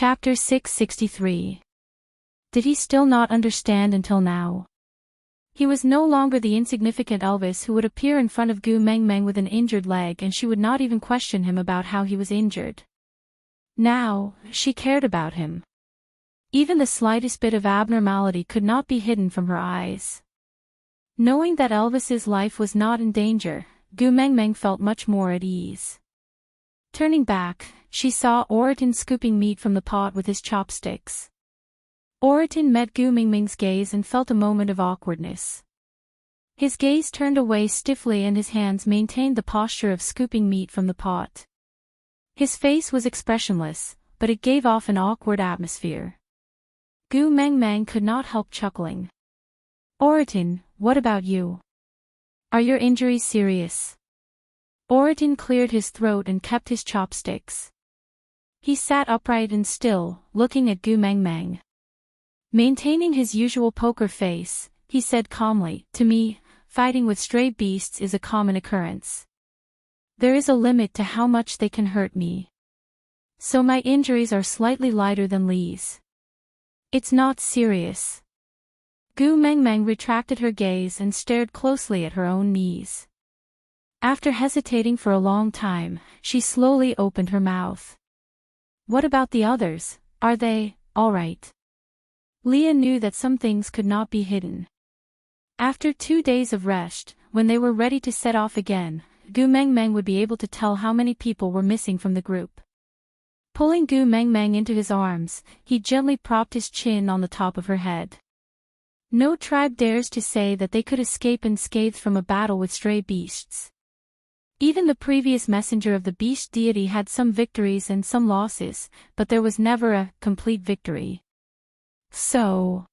Chapter 663. Did he still not understand until now? He was no longer the insignificant Elvis who would appear in front of Gu Mengmeng with an injured leg and she would not even question him about how he was injured. Now, she cared about him. Even the slightest bit of abnormality could not be hidden from her eyes. Knowing that Elvis's life was not in danger, Gu Mengmeng felt much more at ease. Turning back, she saw Oriton scooping meat from the pot with his chopsticks. Oriton met Gu Mengmeng's gaze and felt a moment of awkwardness. His gaze turned away stiffly and his hands maintained the posture of scooping meat from the pot. His face was expressionless, but it gave off an awkward atmosphere. Gu Mengmeng could not help chuckling. Oriton, what about you? Are your injuries serious? Oriton cleared his throat and kept his chopsticks. He sat upright and still, looking at Gu Mengmeng. Maintaining his usual poker face, he said calmly, "To me, fighting with stray beasts is a common occurrence. There is a limit to how much they can hurt me. So my injuries are slightly lighter than Li's. It's not serious." Gu Mengmeng retracted her gaze and stared closely at her own knees. After hesitating for a long time, she slowly opened her mouth. "What about the others, are they, all right?" Leah knew that some things could not be hidden. After 2 days of rest, when they were ready to set off again, Gu Mengmeng would be able to tell how many people were missing from the group. Pulling Gu Mengmeng into his arms, he gently propped his chin on the top of her head. No tribe dares to say that they could escape unscathed from a battle with stray beasts. Even the previous messenger of the beast deity had some victories and some losses, but there was never a complete victory. So...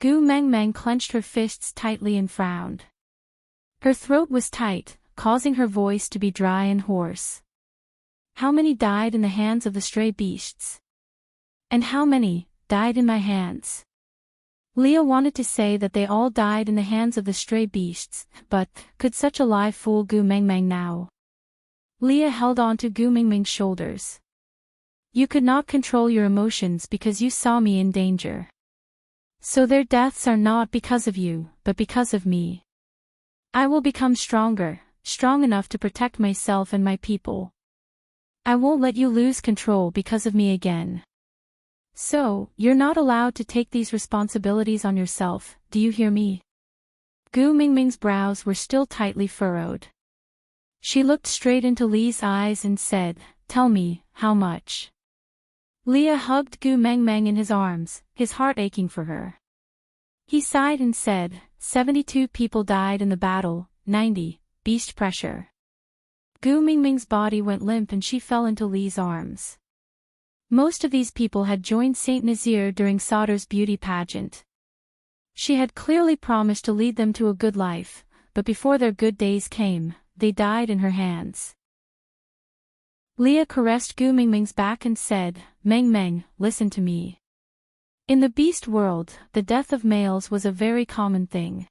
Gu Mengmeng clenched her fists tightly and frowned. Her throat was tight, causing her voice to be dry and hoarse. How many died in the hands of the stray beasts? And how many died in my hands? Leah wanted to say that they all died in the hands of the stray beasts, but could such a lie fool Gu Mengmeng now? Leah held on to Gu Mengmeng's shoulders. "You could not control your emotions because you saw me in danger. So their deaths are not because of you, but because of me. I will become stronger, strong enough to protect myself and my people. I won't let you lose control because of me again. So, you're not allowed to take these responsibilities on yourself, do you hear me?" Gu Mengmeng's brows were still tightly furrowed. She looked straight into Li's eyes and said, "Tell me, how much?" Leah hugged Gu Mengmeng in his arms, his heart aching for her. He sighed and said, 72 people died in the battle, 90, beast pressure." Gu Mengmeng's body went limp and she fell into Li's arms. Most of these people had joined Saint Nazir during Sauter's beauty pageant. She had clearly promised to lead them to a good life, but before their good days came, they died in her hands. Leah caressed Gu Mengmeng's back and said, "Mengmeng, listen to me. In the beast world, the death of males was a very common thing.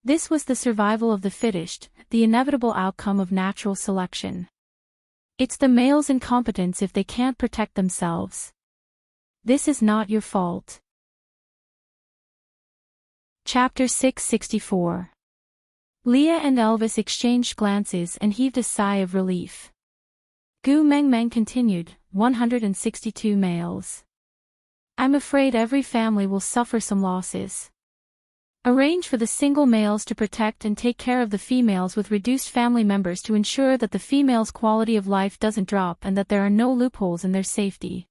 This was the survival of the fittest, the inevitable outcome of natural selection. It's the male's incompetence if they can't protect themselves. This is not your fault." Chapter 664. Leah and Elvis exchanged glances and heaved a sigh of relief. Gu Mengmeng continued, 162 males. "I'm afraid every family will suffer some losses. Arrange for the single males to protect and take care of the females with reduced family members to ensure that the females' quality of life doesn't drop and that there are no loopholes in their safety."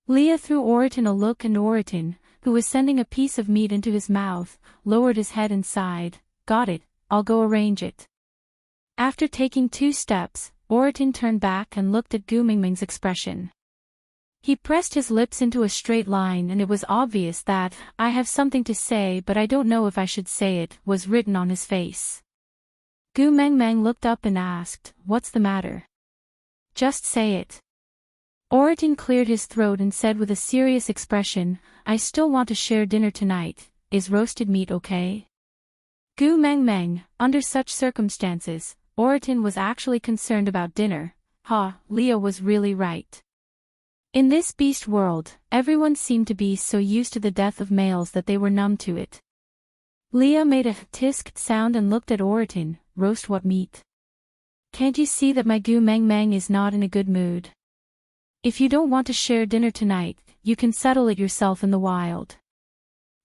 Leah threw Oriton a look and Oriton, who was sending a piece of meat into his mouth, lowered his head and sighed, "Got it, I'll go arrange it." After taking 2 steps, Oriton turned back and looked at Gu Mengmeng's expression. He pressed his lips into a straight line and it was obvious that, "I have something to say but I don't know if I should say it," was written on his face. Gu Mengmeng looked up and asked, "What's the matter?" "Just say it." Oriton cleared his throat and said with a serious expression, "I still want to share dinner tonight, is roasted meat okay?" Gu Mengmeng, under such circumstances, Oriton was actually concerned about dinner. Leah was really right. In this beast world, everyone seemed to be so used to the death of males that they were numb to it. Leah made a tisk sound and looked at Oriton. Roast what meat? Can't you see that my Gu Meng Meng is not in a good mood? If you don't want to share dinner tonight, you can settle it yourself in the wild.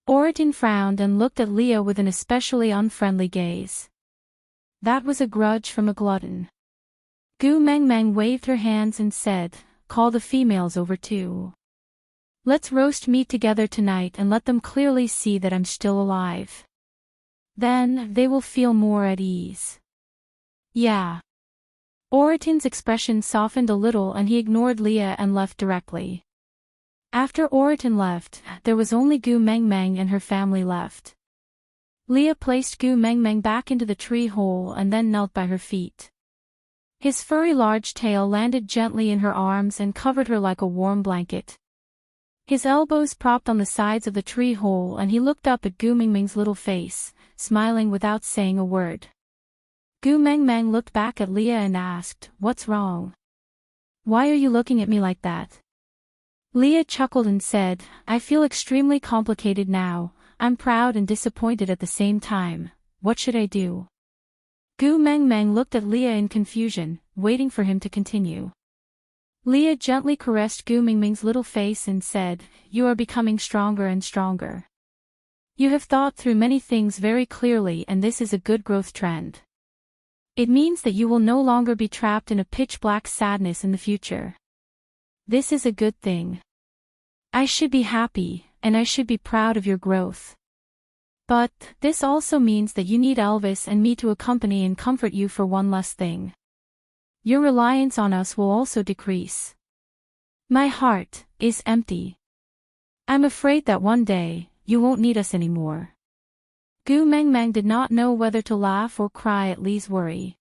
Oriton frowned and looked at Leah with an especially unfriendly gaze. That was a grudge from a glutton. Gu Meng Meng waved her hands and said, call the females over too. Let's roast meat together tonight and let them clearly see that I'm still alive. Then, they will feel more at ease. Yeah. Oriton's expression softened a little and he ignored Leah and left directly. After Oriton left, there was only Gu Meng Meng and her family left. Leah placed Gu Meng Meng back into the tree hole and then knelt by her feet. His furry large tail landed gently in her arms and covered her like a warm blanket. His elbows propped on the sides of the tree hole and he looked up at Gu Meng Meng's little face, smiling without saying a word. Gu Meng Meng looked back at Leah and asked, what's wrong? Why are you looking at me like that? Leah chuckled and said, I feel extremely complicated now. I'm proud and disappointed at the same time. What should I do? Gu Meng Meng looked at Leah in confusion, waiting for him to continue. Leah gently caressed Gu Meng Meng's little face and said, you are becoming stronger and stronger. You have thought through many things very clearly and this is a good growth trend. It means that you will no longer be trapped in a pitch-black sadness in the future. This is a good thing. I should be happy, and I should be proud of your growth. But, this also means that you need Elvis and me to accompany and comfort you for one less thing. Your reliance on us will also decrease. My heart is empty. I'm afraid that one day, you won't need us anymore. Gu Meng Meng did not know whether to laugh or cry at Li's worry.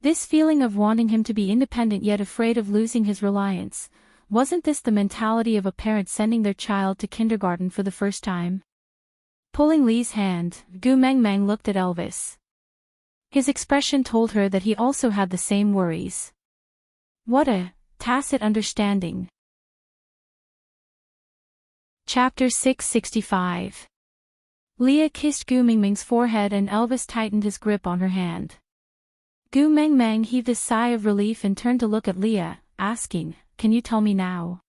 This feeling of wanting him to be independent yet afraid of losing his reliance, wasn't this the mentality of a parent sending their child to kindergarten for the first time? Pulling Li's hand, Gu Meng Meng looked at Elvis. His expression told her that he also had the same worries. What a tacit understanding. Chapter 665. Leah kissed Gu Meng Meng's forehead and Elvis tightened his grip on her hand. Gu Meng Meng heaved a sigh of relief and turned to look at Leah, asking, can you tell me now?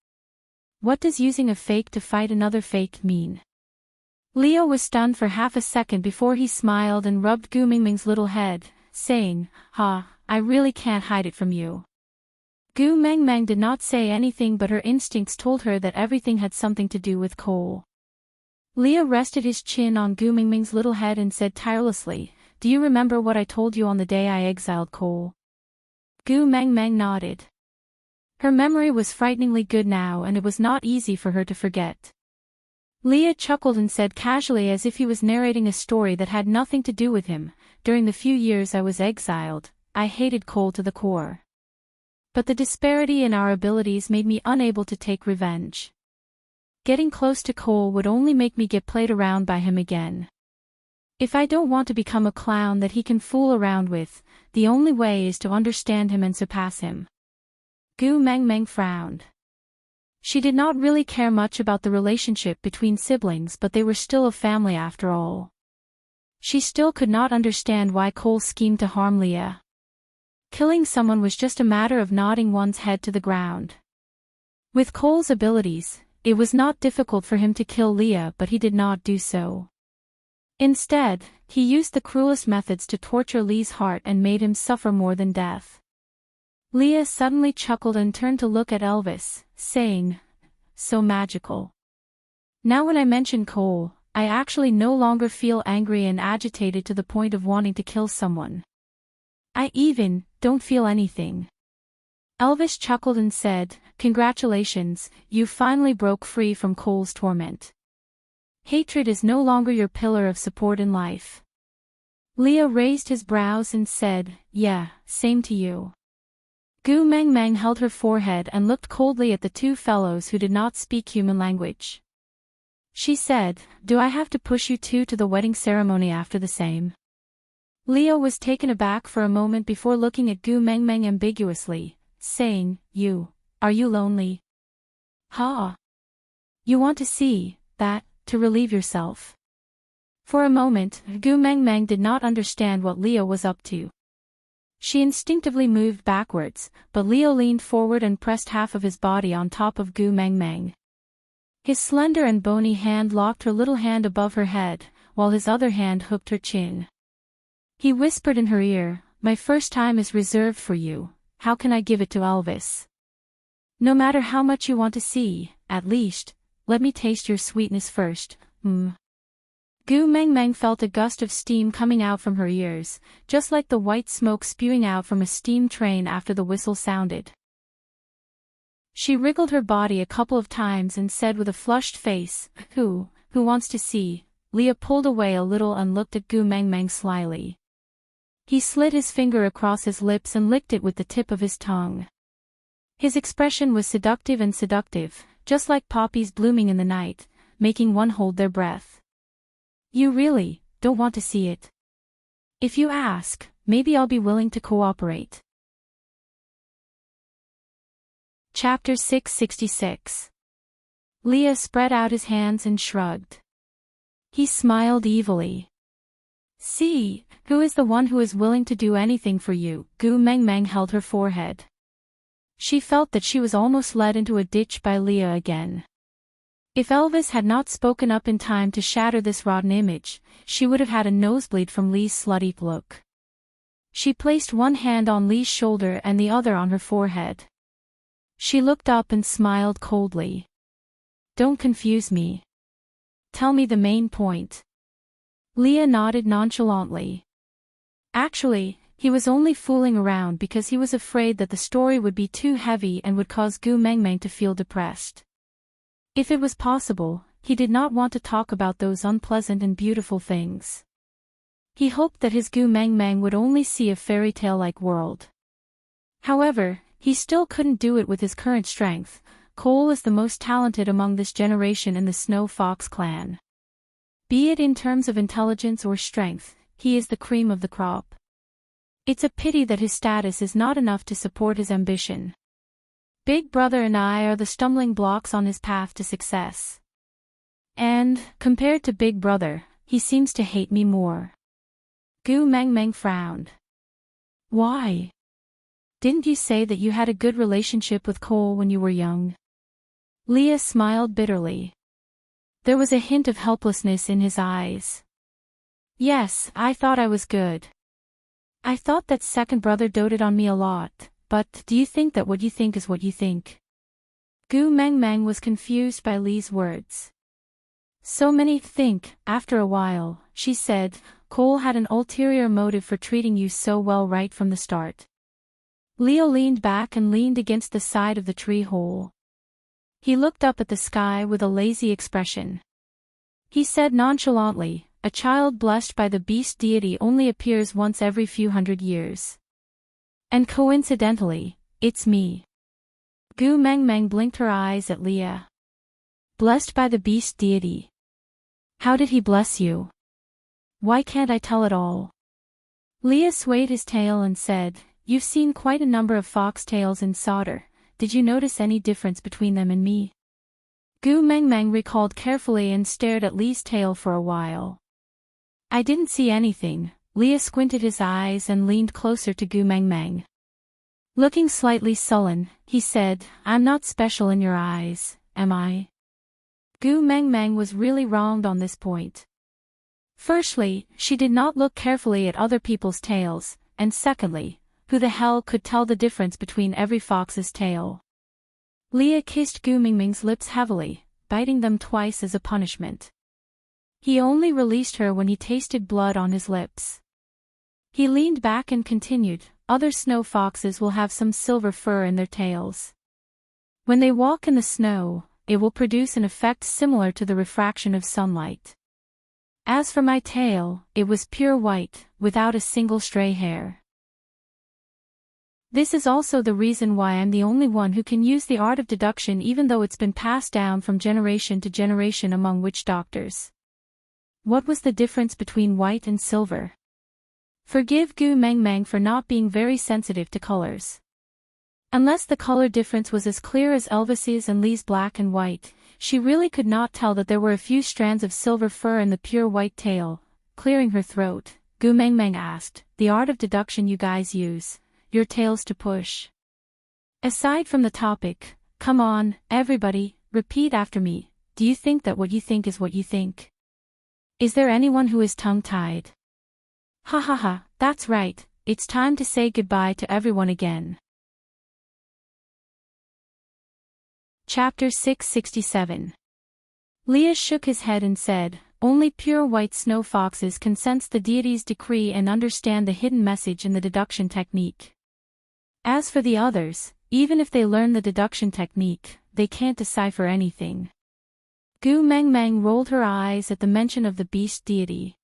What does using a fake to fight another fake mean? Leah was stunned for half a second before he smiled and rubbed Gu Meng Meng's little head, saying, I really can't hide it from you. Gu Meng Meng did not say anything but her instincts told her that everything had something to do with Cole. Leah rested his chin on Gu Meng Meng's little head and said tirelessly, do you remember what I told you on the day I exiled Cole? Gu Meng Meng nodded. Her memory was frighteningly good now and it was not easy for her to forget. Leah chuckled and said casually as if he was narrating a story that had nothing to do with him, during the few years I was exiled, I hated Cole to the core. But the disparity in our abilities made me unable to take revenge. Getting close to Cole would only make me get played around by him again. If I don't want to become a clown that he can fool around with, the only way is to understand him and surpass him. Gu Meng Meng frowned. She did not really care much about the relationship between siblings but they were still a family after all. She still could not understand why Cole schemed to harm Leah. Killing someone was just a matter of nodding one's head to the ground. With Cole's abilities, it was not difficult for him to kill Leah but he did not do so. Instead, he used the cruelest methods to torture Li's heart and made him suffer more than death. Leah suddenly chuckled and turned to look at Elvis, saying, so magical. Now when I mention Cole, I actually no longer feel angry and agitated to the point of wanting to kill someone. I even don't feel anything. Elvis chuckled and said, congratulations, you finally broke free from Cole's torment. Hatred is no longer your pillar of support in life. Leah raised his brows and said, yeah, same to you. Gu Meng Meng held her forehead and looked coldly at the two fellows who did not speak human language. She said, do I have to push you two to the wedding ceremony after the same? Leah was taken aback for a moment before looking at Gu Meng Meng ambiguously, saying, you Are you lonely? Ha! You want to see that, to relieve yourself. For a moment, Gu Mengmeng did not understand what Leo was up to. She instinctively moved backwards, but Leo leaned forward and pressed half of his body on top of Gu Mengmeng. His slender and bony hand locked her little hand above her head, while his other hand hooked her chin. He whispered in her ear, "My first time is reserved for you, how can I give it to Elvis? No matter how much you want to see, at least, let me taste your sweetness first, Gu Mengmeng felt a gust of steam coming out from her ears, just like the white smoke spewing out from a steam train after the whistle sounded. She wriggled her body a couple of times and said with a flushed face, Who wants to see?" Leah pulled away a little and looked at Gu Mengmeng slyly. He slid his finger across his lips and licked it with the tip of his tongue. His expression was seductive, just like poppies blooming in the night, making one hold their breath. "You really don't want to see it? If you ask, maybe I'll be willing to cooperate." Chapter 666. Leah spread out his hands and shrugged. He smiled evilly. "See, who is the one who is willing to do anything for you?" Gu Mengmeng held her forehead. She felt that she was almost led into a ditch by Leah again. If Elvis had not spoken up in time to shatter this rotten image, she would have had a nosebleed from Lee's slutty look. She placed one hand on Lee's shoulder and the other on her forehead. She looked up and smiled coldly. "Don't confuse me. Tell me the main point." Leah nodded nonchalantly. Actually, he was only fooling around because he was afraid that the story would be too heavy and would cause Gu Mengmeng to feel depressed. If it was possible, he did not want to talk about those unpleasant and beautiful things. He hoped that his Gu Mengmeng would only see a fairy tale-like world. However, he still couldn't do it with his current strength. Cole is the most talented among this generation in the Snow Fox clan. Be it in terms of intelligence or strength, he is the cream of the crop. It's a pity that his status is not enough to support his ambition. Big Brother and I are the stumbling blocks on his path to success. And, compared to Big Brother, he seems to hate me more. Gu Mengmeng frowned. Why? Didn't you say that you had a good relationship with Cole when you were young? Leah smiled bitterly. There was a hint of helplessness in his eyes. Yes, I thought I was good. I thought that second brother doted on me a lot, but do you think that what you think is what you think? Gu Mengmeng was confused by Lee's words. So many think, after a while, she said, Cole had an ulterior motive for treating you so well right from the start. Leo leaned back and leaned against the side of the tree hole. He looked up at the sky with a lazy expression. He said nonchalantly, a child blessed by the beast deity only appears once every few hundred years. And coincidentally, it's me. Gu Mengmeng blinked her eyes at Leah. Blessed by the beast deity. How did he bless you? Why can't I tell it all? Leah swayed his tail and said, You've seen quite a number of foxtails in solder. Did you notice any difference between them and me? Gu Mengmeng recalled carefully and stared at Lee's tail for a while. I didn't see anything. Leah squinted his eyes and leaned closer to Gu Mengmeng. Looking slightly sullen, he said, I'm not special in your eyes, am I? Gu Mengmeng was really wronged on this point. Firstly, she did not look carefully at other people's tails, and secondly, who the hell could tell the difference between every fox's tail? Leah kissed Gu Mengmeng's lips heavily, biting them twice as a punishment. He only released her when he tasted blood on his lips. He leaned back and continued, other snow foxes will have some silver fur in their tails. When they walk in the snow, it will produce an effect similar to the refraction of sunlight. As for my tail, it was pure white, without a single stray hair. This is also the reason why I'm the only one who can use the art of deduction even though it's been passed down from generation to generation among witch doctors. What was the difference between white and silver? Forgive Gu Mengmeng for not being very sensitive to colors. Unless the color difference was as clear as Elvis's and Lee's black and white, she really could not tell that there were a few strands of silver fur in the pure white tail. Clearing her throat, Gu Mengmeng asked, "The art of deduction you guys use, your tails to push. Aside from the topic, come on, everybody, repeat after me. Do you think that what you think is what you think? Is there anyone who is tongue-tied? Ha ha ha, that's right, it's time to say goodbye to everyone again." Chapter 667. Leah shook his head and said, "Only pure white snow foxes can sense the deity's decree and understand the hidden message in the deduction technique. As for the others, even if they learn the deduction technique, they can't decipher anything." Gu Mengmeng rolled her eyes at the mention of the beast deity.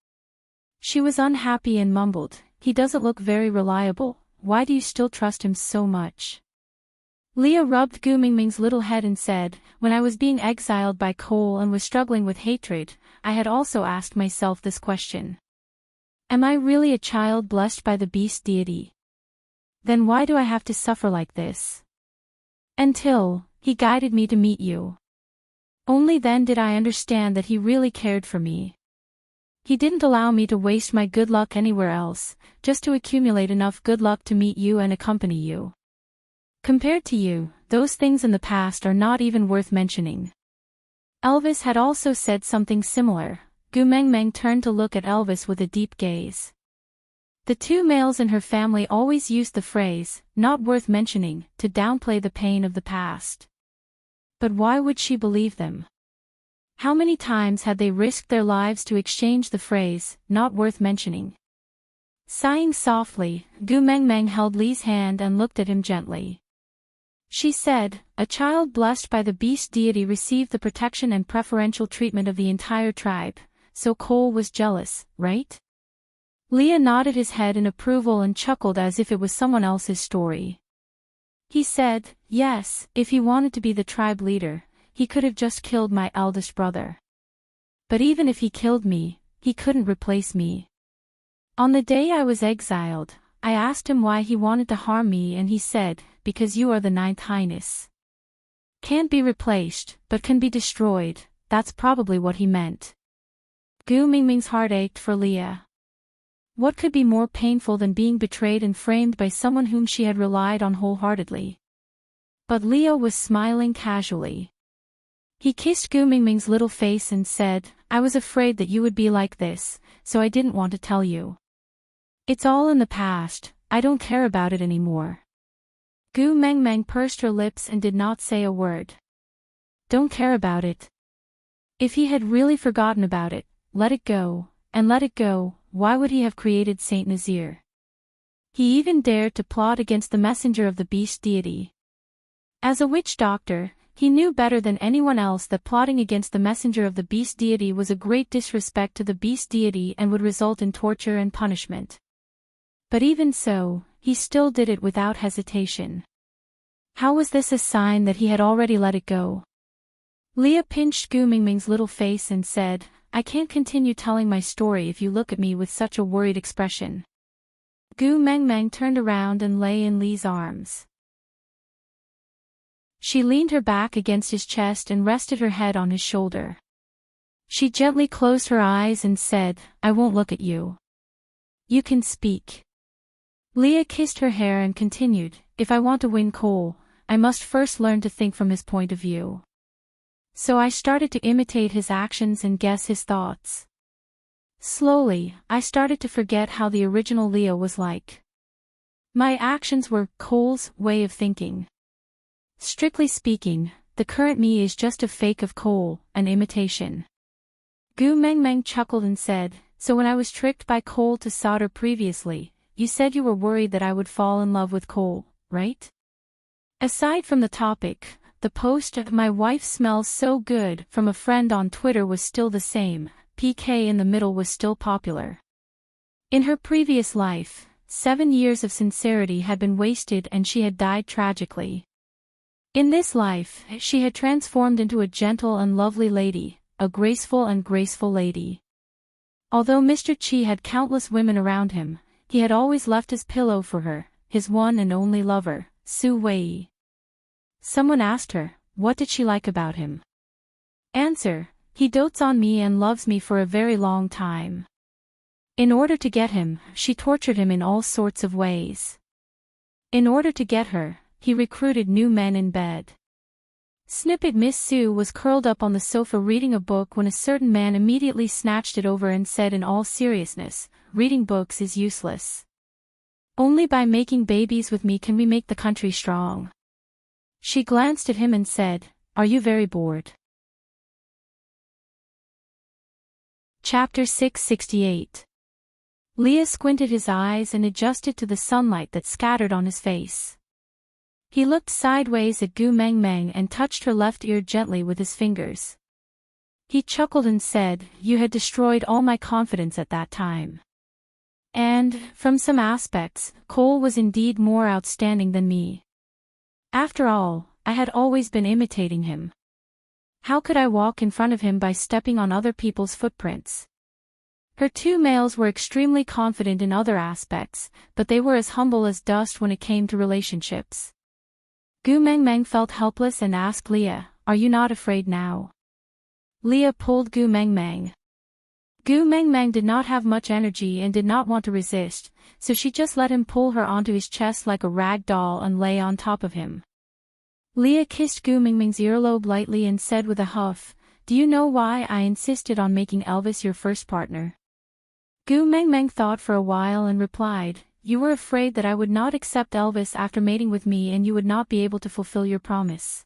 She was unhappy and mumbled, "He doesn't look very reliable. Why do you still trust him so much?" Leah rubbed Gu Mingming's little head and said, "When I was being exiled by Cole and was struggling with hatred, I had also asked myself this question. Am I really a child blessed by the beast deity? Then why do I have to suffer like this? Until he guided me to meet you. Only then did I understand that he really cared for me. He didn't allow me to waste my good luck anywhere else, just to accumulate enough good luck to meet you and accompany you. Compared to you, those things in the past are not even worth mentioning." Elvis had also said something similar. Gu Mengmeng turned to look at Elvis with a deep gaze. The two males in her family always used the phrase, "not worth mentioning," to downplay the pain of the past. But why would she believe them? How many times had they risked their lives to exchange the phrase, "not worth mentioning"? Sighing softly, Gu Mengmeng held Lee's hand and looked at him gently. She said, "A child blessed by the beast deity received the protection and preferential treatment of the entire tribe, so Cole was jealous, right?" Leah nodded his head in approval and chuckled as if it was someone else's story. He said, "Yes, if he wanted to be the tribe leader, he could have just killed my eldest brother. But even if he killed me, he couldn't replace me. On the day I was exiled, I asked him why he wanted to harm me and he said, 'Because you are the ninth highness. Can't be replaced, but can be destroyed.' That's probably what he meant." Gu Mingming's heart ached for Leah. What could be more painful than being betrayed and framed by someone whom she had relied on wholeheartedly? But Leah was smiling casually. He kissed Gu Mingming's little face and said, "I was afraid that you would be like this, so I didn't want to tell you. It's all in the past, I don't care about it anymore." Gu Mengmeng pursed her lips and did not say a word. Don't care about it. If he had really forgotten about it, let it go, and let it go, why would he have created Saint Nazir? He even dared to plot against the messenger of the beast deity. As a witch doctor, he knew better than anyone else that plotting against the messenger of the beast deity was a great disrespect to the beast deity and would result in torture and punishment. But even so, he still did it without hesitation. How was this a sign that he had already let it go? Leah pinched Gu Mingming's little face and said, "I can't continue telling my story if you look at me with such a worried expression." Gu Mengmeng turned around and lay in Lee's arms. She leaned her back against his chest and rested her head on his shoulder. She gently closed her eyes and said, "I won't look at you. You can speak." Leah kissed her hair and continued, "If I want to win Cole, I must first learn to think from his point of view. So I started to imitate his actions and guess his thoughts. Slowly, I started to forget how the original Leah was like. My actions were Cole's way of thinking. Strictly speaking, the current me is just a fake of Cole, an imitation." Gu Mengmeng chuckled and said, "So when I was tricked by Cole to solder previously, you said you were worried that I would fall in love with Cole, right?" Aside from the topic, the post of "My wife smells so good" from a friend on Twitter was still the same. PK in the middle was still popular. In her previous life, 7 years of sincerity had been wasted and she had died tragically. In this life, she had transformed into a gentle and lovely lady, a graceful lady. Although Mr. Chi had countless women around him, he had always left his pillow for her, his one and only lover, Su Wei. Someone asked her, what did she like about him? Answer, he dotes on me and loves me for a very long time. In order to get him, she tortured him in all sorts of ways. In order to get her, he recruited new men in bed. Snippet Miss Sue was curled up on the sofa reading a book when a certain man immediately snatched it over and said in all seriousness, reading books is useless. Only by making babies with me can we make the country strong. She glanced at him and said, are you very bored? Chapter 668. Leah squinted his eyes and adjusted to the sunlight that scattered on his face. He looked sideways at Gu Meng Meng and touched her left ear gently with his fingers. He chuckled and said, you had destroyed all my confidence at that time. And, from some aspects, Cole was indeed more outstanding than me. After all, I had always been imitating him. How could I walk in front of him by stepping on other people's footprints? Her two males were extremely confident in other aspects, but they were as humble as dust when it came to relationships. Gu Meng Meng felt helpless and asked Leah, are you not afraid now? Leah pulled Gu Meng Meng. Gu Meng Meng did not have much energy and did not want to resist, so she just let him pull her onto his chest like a rag doll and lay on top of him. Leah kissed Gu Meng Meng's earlobe lightly and said with a huff, do you know why I insisted on making Elvis your first partner? Gu Meng Meng thought for a while and replied, you were afraid that I would not accept Elvis after mating with me and you would not be able to fulfill your promise.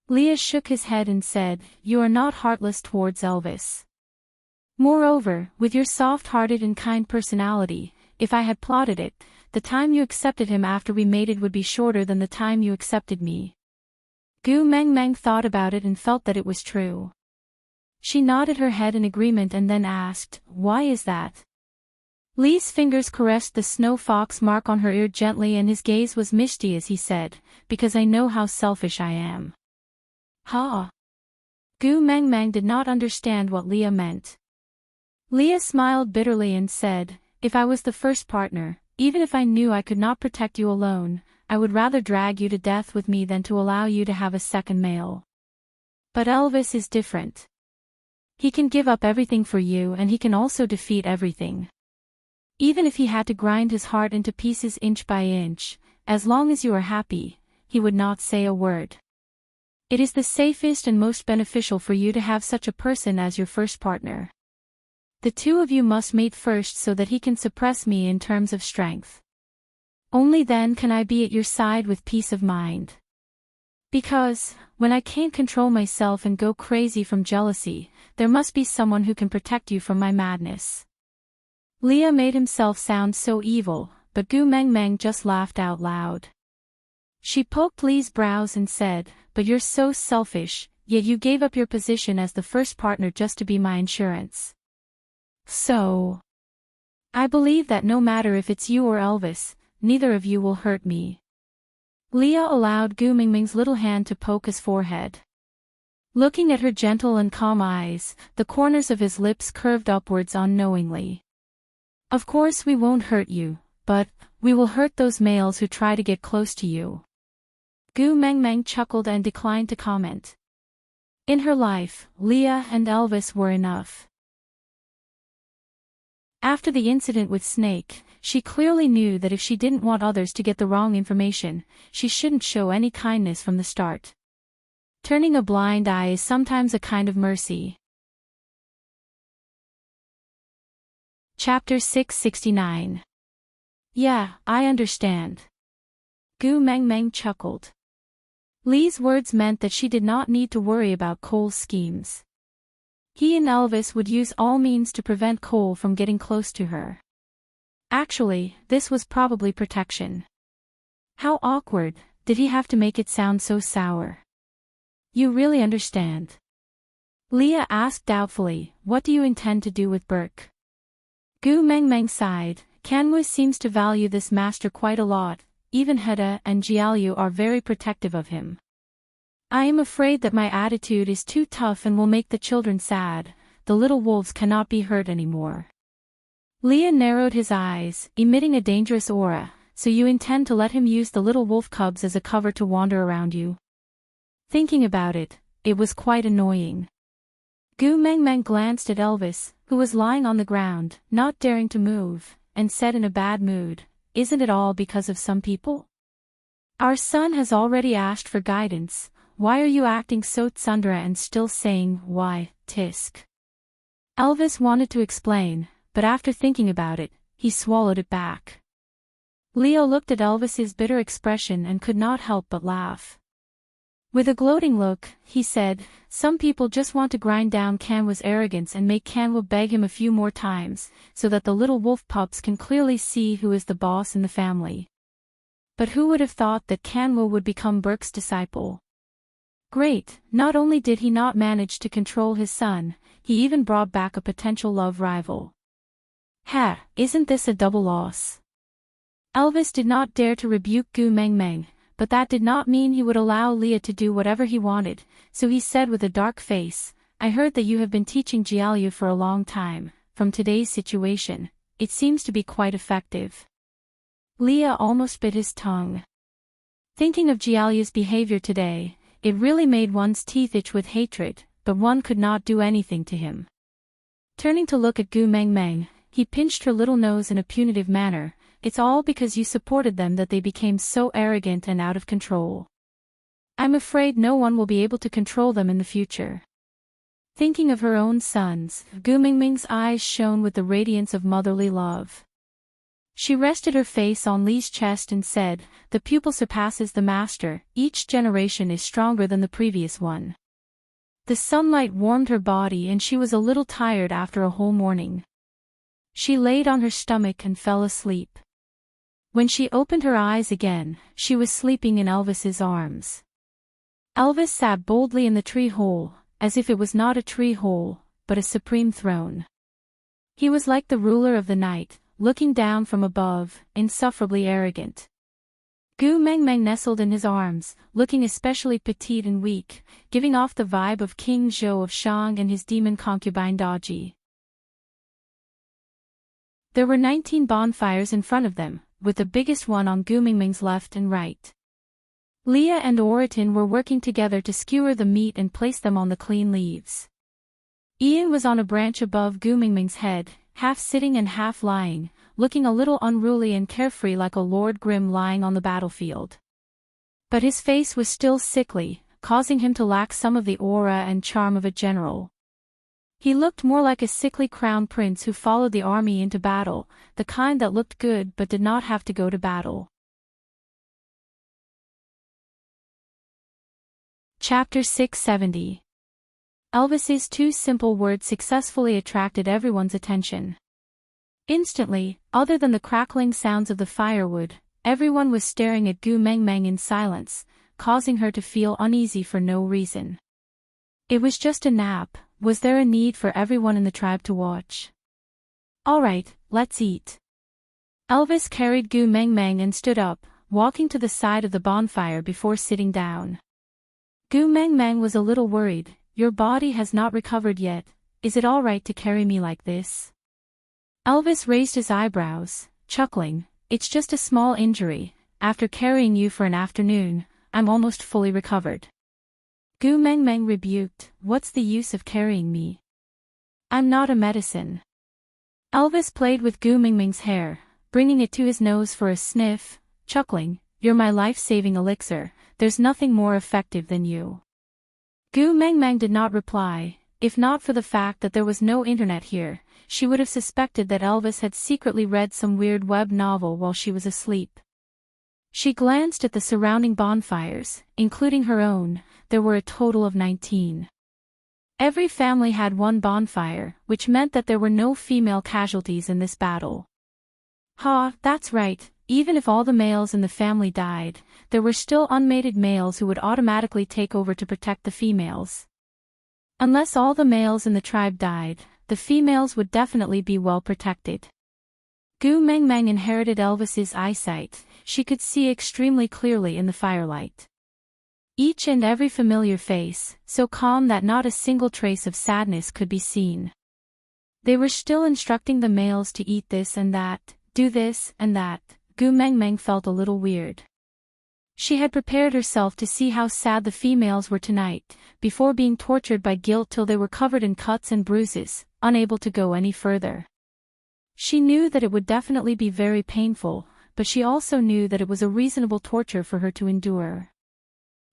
Leah shook his head and said, you are not heartless towards Elvis. Moreover, with your soft-hearted and kind personality, if I had plotted it, the time you accepted him after we mated would be shorter than the time you accepted me. Gu Meng Meng thought about it and felt that it was true. She nodded her head in agreement and then asked, why is that? Lee's fingers caressed the snow fox mark on her ear gently and his gaze was misty as he said, because I know how selfish I am. Ha! Gu Meng Meng did not understand what Leah meant. Leah smiled bitterly and said, if I was the first partner, even if I knew I could not protect you alone, I would rather drag you to death with me than to allow you to have a second male. But Elvis is different. He can give up everything for you and he can also defeat everything. Even if he had to grind his heart into pieces inch by inch, as long as you are happy, he would not say a word. It is the safest and most beneficial for you to have such a person as your first partner. The two of you must mate first so that he can suppress me in terms of strength. Only then can I be at your side with peace of mind. Because, when I can't control myself and go crazy from jealousy, there must be someone who can protect you from my madness. Leah made himself sound so evil, but Gu Meng Meng just laughed out loud. She poked Lee's brows and said, but you're so selfish, yet you gave up your position as the first partner just to be my insurance. So, I believe that no matter if it's you or Elvis, neither of you will hurt me. Leah allowed Gu Meng Meng's little hand to poke his forehead. Looking at her gentle and calm eyes, the corners of his lips curved upwards unknowingly. Of course we won't hurt you, but we will hurt those males who try to get close to you. Gu Meng Meng chuckled and declined to comment. In her life, Leah and Elvis were enough. After the incident with Snake, she clearly knew that if she didn't want others to get the wrong information, she shouldn't show any kindness from the start. Turning a blind eye is sometimes a kind of mercy. Chapter 669. Yeah, I understand. Gu Meng Meng chuckled. Lee's words meant that she did not need to worry about Cole's schemes. He and Elvis would use all means to prevent Cole from getting close to her. Actually, this was probably protection. How awkward, did he have to make it sound so sour? You really understand? Leah asked doubtfully, what do you intend to do with Burke? Gu Meng Meng sighed, Kanwoo seems to value this master quite a lot, even Heda and Jiaoyu are very protective of him. I am afraid that my attitude is too tough and will make the children sad, the little wolves cannot be hurt anymore. Leah narrowed his eyes, emitting a dangerous aura, so you intend to let him use the little wolf cubs as a cover to wander around you? Thinking about it, it was quite annoying. Gu Mengmeng glanced at Elvis, who was lying on the ground, not daring to move, and said in a bad mood, "Isn't it all because of some people? Our son has already asked for guidance. Why are you acting so tsundere and still saying, why, tisk?" Elvis wanted to explain, but after thinking about it, he swallowed it back. Leo looked at Elvis's bitter expression and could not help but laugh. With a gloating look, he said, "Some people just want to grind down Kanwa's arrogance and make Kanwa beg him a few more times, so that the little wolf pups can clearly see who is the boss in the family." But who would have thought that Kanwa would become Burke's disciple? Great, not only did he not manage to control his son, he even brought back a potential love rival. Ha, isn't this a double loss? Elvis did not dare to rebuke Gu Mengmeng, but that did not mean he would allow Leah to do whatever he wanted, so he said with a dark face, "I heard that you have been teaching Jiaoyu for a long time. From today's situation, it seems to be quite effective." Leah almost bit his tongue. Thinking of Jiaoyu's behavior today, it really made one's teeth itch with hatred, but one could not do anything to him. Turning to look at Gu Mengmeng, he pinched her little nose in a punitive manner. "It's all because you supported them that they became so arrogant and out of control. I'm afraid no one will be able to control them in the future." Thinking of her own sons, Gu Mengmeng's eyes shone with the radiance of motherly love. She rested her face on Li's chest and said, "The pupil surpasses the master, each generation is stronger than the previous one." The sunlight warmed her body and she was a little tired after a whole morning. She laid on her stomach and fell asleep. When she opened her eyes again, she was sleeping in Elvis's arms. Elvis sat boldly in the tree hole, as if it was not a tree hole, but a supreme throne. He was like the ruler of the night, looking down from above, insufferably arrogant. Gu Mengmeng nestled in his arms, looking especially petite and weak, giving off the vibe of King Zhou of Shang and his demon concubine Daji. There were 19 bonfires in front of them, with the biggest one on Gu Mengmeng's left and right. Leah and Oriton were working together to skewer the meat and place them on the clean leaves. Ian was on a branch above Gu Mengmeng's head, half sitting and half lying, looking a little unruly and carefree like a Lord Grim lying on the battlefield. But his face was still sickly, causing him to lack some of the aura and charm of a general. He looked more like a sickly crown prince who followed the army into battle, the kind that looked good but did not have to go to battle. Chapter 670. Elvis's 2 simple words successfully attracted everyone's attention. Instantly, other than the crackling sounds of the firewood, everyone was staring at Gu Mengmeng in silence, causing her to feel uneasy for no reason. It was just a nap. Was there a need for everyone in the tribe to watch? "All right, let's eat." Elvis carried Gu Mengmeng and stood up, walking to the side of the bonfire before sitting down. Gu Mengmeng was a little worried. "Your body has not recovered yet. Is it all right to carry me like this?" Elvis raised his eyebrows, chuckling. "It's just a small injury. After carrying you for an afternoon, I'm almost fully recovered." Gu Mengmeng rebuked, "What's the use of carrying me? I'm not a medicine." Elvis played with Gu Mengmeng's hair, bringing it to his nose for a sniff, chuckling, "You're my life-saving elixir, there's nothing more effective than you." Gu Mengmeng did not reply. If not for the fact that there was no internet here, she would have suspected that Elvis had secretly read some weird web novel while she was asleep. She glanced at the surrounding bonfires, including her own. There were a total of 19. Every family had one bonfire, which meant that there were no female casualties in this battle. Ha, that's right, even if all the males in the family died, there were still unmated males who would automatically take over to protect the females. Unless all the males in the tribe died, the females would definitely be well protected. Gu Mengmeng inherited Elvis's eyesight. She could see extremely clearly in the firelight. Each and every familiar face, so calm that not a single trace of sadness could be seen. They were still instructing the males to eat this and that, do this and that, Gu Mengmeng felt a little weird. She had prepared herself to see how sad the females were tonight, before being tortured by guilt till they were covered in cuts and bruises, unable to go any further. She knew that it would definitely be very painful, but she also knew that it was a reasonable torture for her to endure.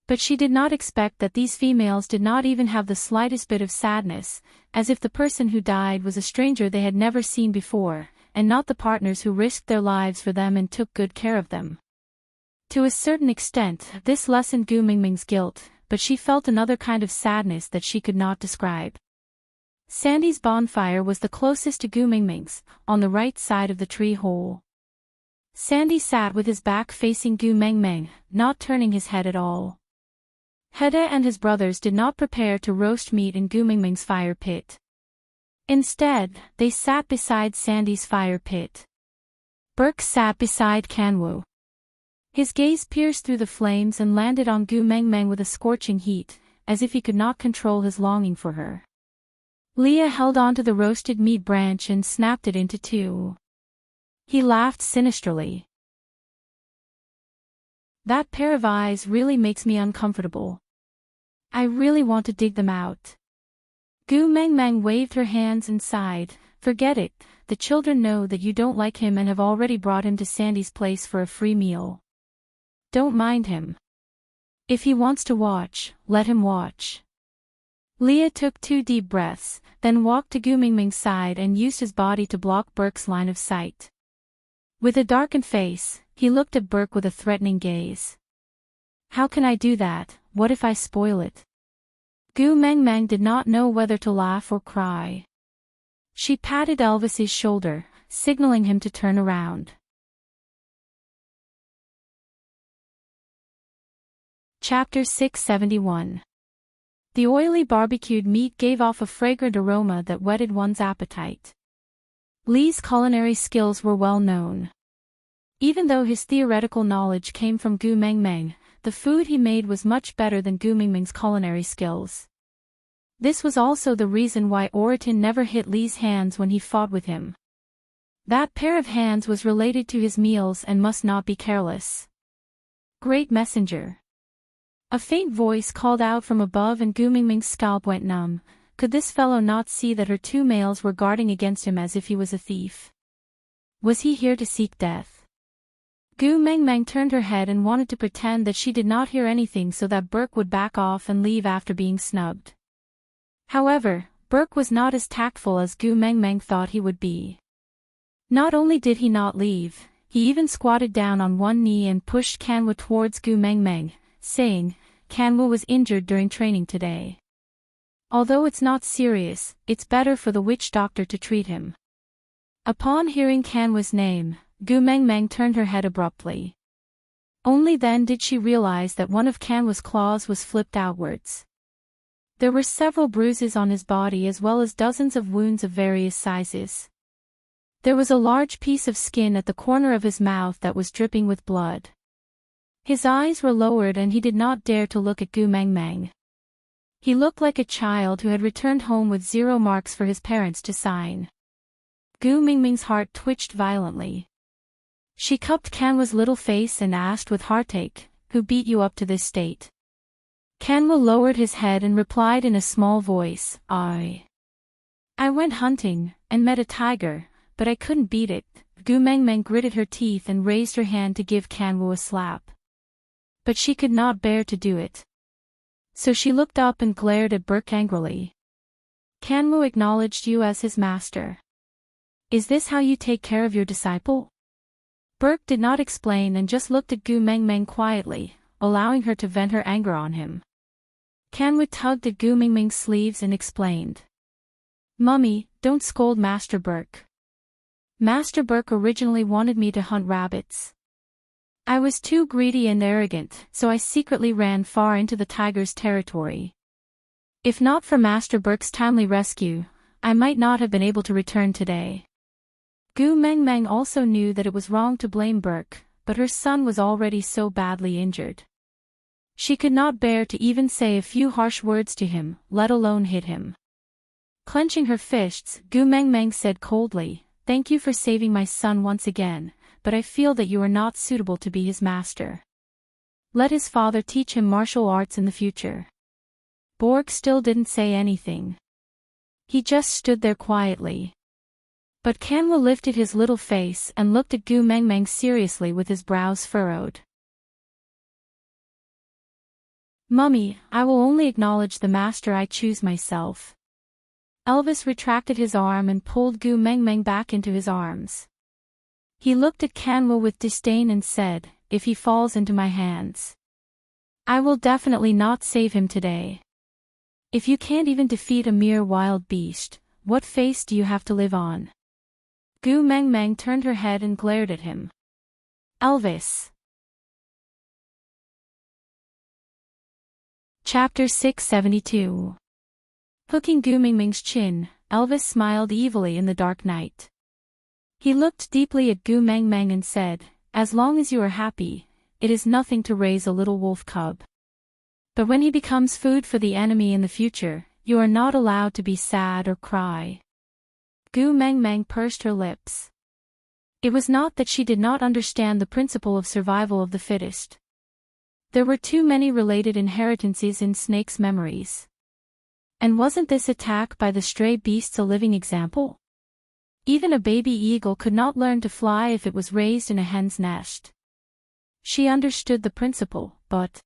But she did not expect that these females did not even have the slightest bit of sadness, as if the person who died was a stranger they had never seen before, and not the partners who risked their lives for them and took good care of them. To a certain extent, this lessened Gu Mingming's guilt, but she felt another kind of sadness that she could not describe. Sandy's bonfire was the closest to Gu Mingming's, on the right side of the tree hole. Sandy sat with his back facing Gu Mengmeng, not turning his head at all. Hede and his brothers did not prepare to roast meat in Gu Mingming's fire pit. Instead, they sat beside Sandy's fire pit. Burke sat beside Kanwu. His gaze pierced through the flames and landed on Gu Mengmeng with a scorching heat, as if he could not control his longing for her. Leah held onto the roasted meat branch and snapped it into two. He laughed sinisterly. That pair of eyes really makes me uncomfortable. I really want to dig them out. Gu Mengmeng waved her hands and sighed. Forget it, the children know that you don't like him and have already brought him to Sandy's place for a free meal. Don't mind him. If he wants to watch, let him watch. Leah took 2 deep breaths, then walked to Gu Mingming's side and used his body to block Burke's line of sight. With a darkened face, he looked at Burke with a threatening gaze. How can I do that? What if I spoil it? Gu Mengmeng did not know whether to laugh or cry. She patted Elvis's shoulder, signaling him to turn around. Chapter 671. The oily barbecued meat gave off a fragrant aroma that whetted one's appetite. Lee's culinary skills were well known. Even though his theoretical knowledge came from Gu Mengmeng, the food he made was much better than Gu Mingming's culinary skills. This was also the reason why Oriton never hit Lee's hands when he fought with him. That pair of hands was related to his meals and must not be careless. Great messenger. A faint voice called out from above and Gu Mingming's scalp went numb. Could this fellow not see that her 2 males were guarding against him as if he was a thief? Was he here to seek death? Gu Mengmeng turned her head and wanted to pretend that she did not hear anything so that Burke would back off and leave after being snubbed. However, Burke was not as tactful as Gu Mengmeng thought he would be. Not only did he not leave, he even squatted down on one knee and pushed Kanwu towards Gu Mengmeng, saying, Kanwu was injured during training today. Although it's not serious, it's better for the witch doctor to treat him. Upon hearing Kanwu's name, Gu Mengmeng turned her head abruptly. Only then did she realize that one of Kanwu's claws was flipped outwards. There were several bruises on his body as well as dozens of wounds of various sizes. There was a large piece of skin at the corner of his mouth that was dripping with blood. His eyes were lowered and he did not dare to look at Gu Mengmeng. He looked like a child who had returned home with 0 marks for his parents to sign. Gu Mingming's heart twitched violently. She cupped Kanwu's little face and asked with heartache, Who beat you up to this state? Kanwu lowered his head and replied in a small voice, I went hunting, and met a tiger, but I couldn't beat it. Gu Mengmeng gritted her teeth and raised her hand to give Kanwu a slap. But she could not bear to do it. So she looked up and glared at Burke angrily. Kanwu acknowledged you as his master. Is this how you take care of your disciple? Burke did not explain and just looked at Gu Mengmeng quietly, allowing her to vent her anger on him. Kanwu tugged at Gu Mingming's sleeves and explained. Mummy, don't scold Master Burke. Master Burke originally wanted me to hunt rabbits. I was too greedy and arrogant, so I secretly ran far into the tiger's territory. If not for Master Burke's timely rescue, I might not have been able to return today. Gu Mengmeng also knew that it was wrong to blame Burke, but her son was already so badly injured. She could not bear to even say a few harsh words to him, let alone hit him. Clenching her fists, Gu Mengmeng said coldly, Thank you for saving my son once again, but I feel that you are not suitable to be his master. Let his father teach him martial arts in the future." Borg still didn't say anything. He just stood there quietly. But Kanwo lifted his little face and looked at Gu Mengmeng seriously with his brows furrowed. "Mummy, I will only acknowledge the master I choose myself." Elvis retracted his arm and pulled Gu Mengmeng back into his arms. He looked at Kanwo with disdain and said, "If he falls into my hands, I will definitely not save him today. If you can't even defeat a mere wild beast, what face do you have to live on?" Gu Mengmeng turned her head and glared at him. Elvis. Chapter 672. Hooking Gu Mengmeng's chin, Elvis smiled evilly in the dark night. He looked deeply at Gu Mengmeng and said, "As long as you are happy, it is nothing to raise a little wolf cub. But when he becomes food for the enemy in the future, you are not allowed to be sad or cry." Gu Mengmeng pursed her lips. It was not that she did not understand the principle of survival of the fittest. There were too many related inheritances in Snake's memories. And wasn't this attack by the stray beasts a living example? Even a baby eagle could not learn to fly if it was raised in a hen's nest. She understood the principle, but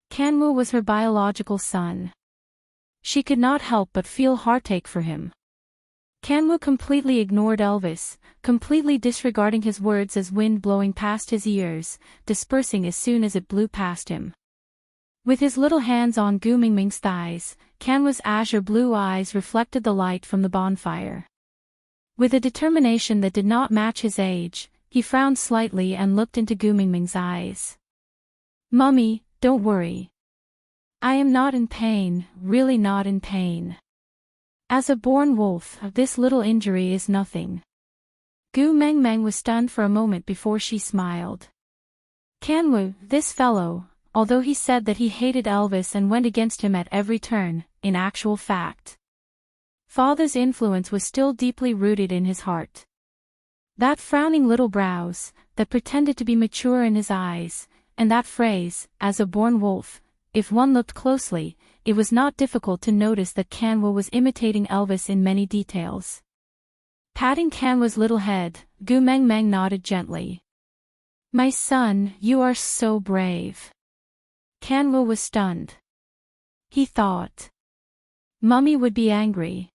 Kanwo was her biological son. She could not help but feel heartache for him. Kanwo completely ignored Elvis, completely disregarding his words as wind blowing past his ears, dispersing as soon as it blew past him. With his little hands on Gu Mengmeng's thighs, Kanwo's azure blue eyes reflected the light from the bonfire. With a determination that did not match his age, he frowned slightly and looked into Gu Mengmeng's eyes. "Mummy, don't worry. I am not in pain, really not in pain. As a born wolf, this little injury is nothing." Gu Mengmeng was stunned for a moment before she smiled. Kanwo, this fellow, although he said that he hated Elvis and went against him at every turn, in actual fact, Father's influence was still deeply rooted in his heart. That frowning little brows, that pretended to be mature in his eyes, and that phrase, "as a born wolf," if one looked closely, it was not difficult to notice that Kanwo was imitating Elvis in many details. Patting Kanwo's little head, Gu Mengmeng nodded gently. "My son, you are so brave." Kanwo was stunned. He thought Mummy would be angry.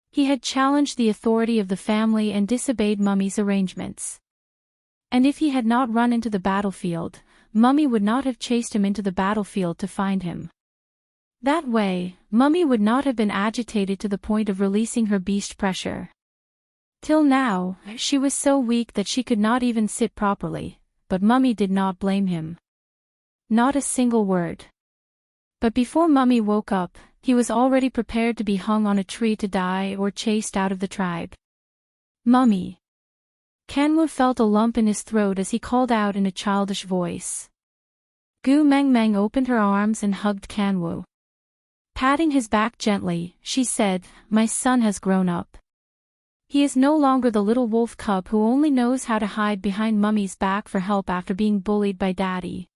He had challenged the authority of the family and disobeyed Mummy's arrangements. And if he had not run into the battlefield, Mummy would not have chased him into the battlefield to find him. That way, Mummy would not have been agitated to the point of releasing her beast pressure. Till now, she was so weak that she could not even sit properly, but Mummy did not blame him. Not a single word. But before Mummy woke up, he was already prepared to be hung on a tree to die or chased out of the tribe. "Mummy." Kanwo felt a lump in his throat as he called out in a childish voice. Gu Mengmeng opened her arms and hugged Kanwo. Patting his back gently, she said, "My son has grown up. He is no longer the little wolf cub who only knows how to hide behind Mummy's back for help after being bullied by Daddy.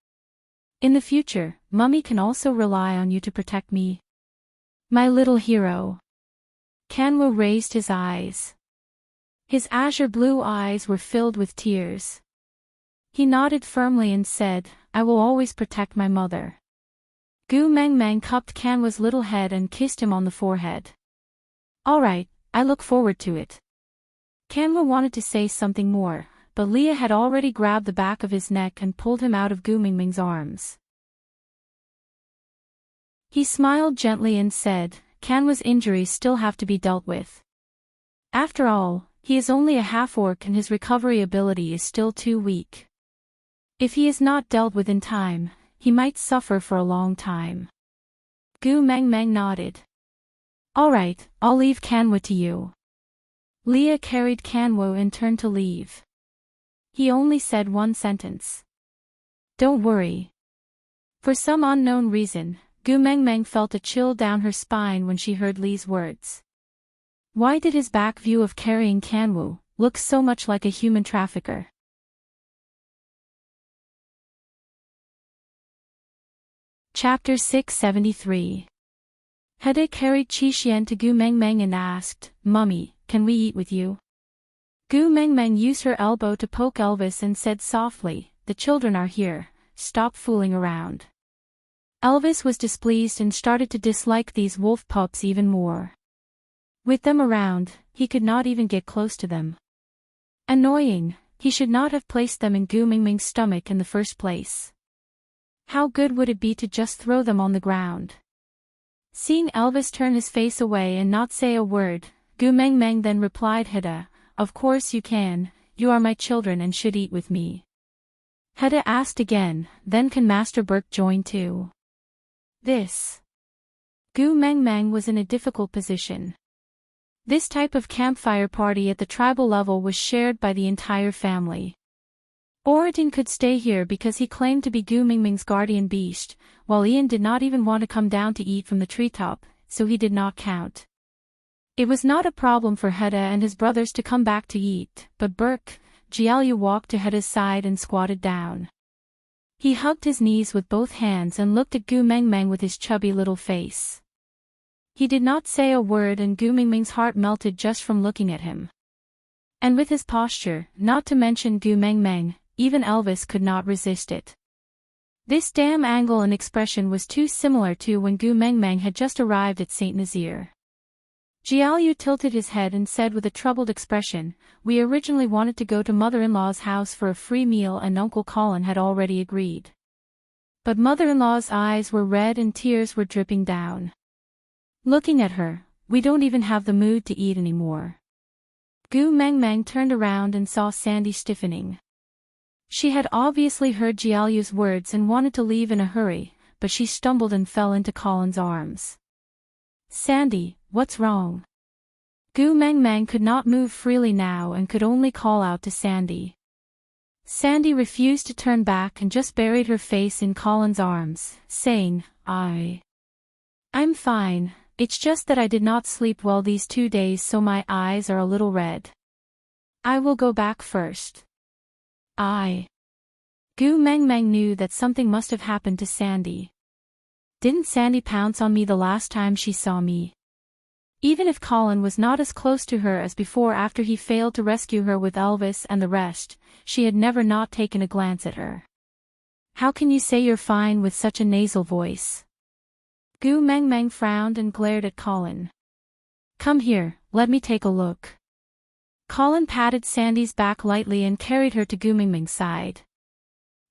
In the future, Mummy can also rely on you to protect me. My little hero." Kanwo raised his eyes. His azure blue eyes were filled with tears. He nodded firmly and said, "I will always protect my mother." Gu Mengmeng cupped Kanwo's little head and kissed him on the forehead. "All right, I look forward to it." Kanwo wanted to say something more, but Leah had already grabbed the back of his neck and pulled him out of Gu Mengmeng's arms. He smiled gently and said, "Kanwo's injuries still have to be dealt with. After all, he is only a half-orc and his recovery ability is still too weak. If he is not dealt with in time, he might suffer for a long time." Gu Mengmeng nodded. "All right, I'll leave Kanwo to you." Leah carried Kanwo and turned to leave. He only said one sentence. "Don't worry." For some unknown reason, Gu Mengmeng felt a chill down her spine when she heard Lee's words. Why did his back view of carrying Kanwo look so much like a human trafficker? Chapter 673. Hedda carried Qixuan to Gu Mengmeng and asked, "Mummy, can we eat with you?" Gu Mengmeng used her elbow to poke Elvis and said softly, "The children are here, stop fooling around." Elvis was displeased and started to dislike these wolf pups even more. With them around, he could not even get close to them. Annoying, he should not have placed them in Gu Mengmeng's stomach in the first place. How good would it be to just throw them on the ground? Seeing Elvis turn his face away and not say a word, Gu Mengmeng then replied, "Hedda, of course you can, you are my children and should eat with me." Hedda asked again, "Then can Master Burke join too?" This. Gu Mengmeng was in a difficult position. This type of campfire party at the tribal level was shared by the entire family. Orion could stay here because he claimed to be Gu Mengmeng's guardian beast, while Ian did not even want to come down to eat from the treetop, so he did not count. It was not a problem for Hedda and his brothers to come back to eat, but Burke, Jialu walked to Hedda's side and squatted down. He hugged his knees with both hands and looked at Gu Mengmeng with his chubby little face. He did not say a word and Gu Mengmeng's heart melted just from looking at him. And with his posture, not to mention Gu Mengmeng, even Elvis could not resist it. This damn angle and expression was too similar to when Gu Mengmeng had just arrived at St. Nazaire. Jialu tilted his head and said with a troubled expression, "We originally wanted to go to mother-in-law's house for a free meal and Uncle Colin had already agreed. But mother-in-law's eyes were red and tears were dripping down. Looking at her, we don't even have the mood to eat anymore." Gu Mengmeng turned around and saw Sandy stiffening. She had obviously heard Jialu's words and wanted to leave in a hurry, but she stumbled and fell into Colin's arms. "Sandy, what's wrong?" Gu Mengmeng could not move freely now and could only call out to Sandy. Sandy refused to turn back and just buried her face in Colin's arms, saying, I'm fine, it's just that I did not sleep well these 2 days so my eyes are a little red. I will go back first." Gu Mengmeng knew that something must have happened to Sandy. Didn't Sandy pounce on me the last time she saw me? Even if Colin was not as close to her as before after he failed to rescue her with Elvis and the rest, she had never not taken a glance at her. "How can you say you're fine with such a nasal voice?" Gu Mengmeng frowned and glared at Colin. "Come here, let me take a look." Colin patted Sandy's back lightly and carried her to Gu Mengmeng's side.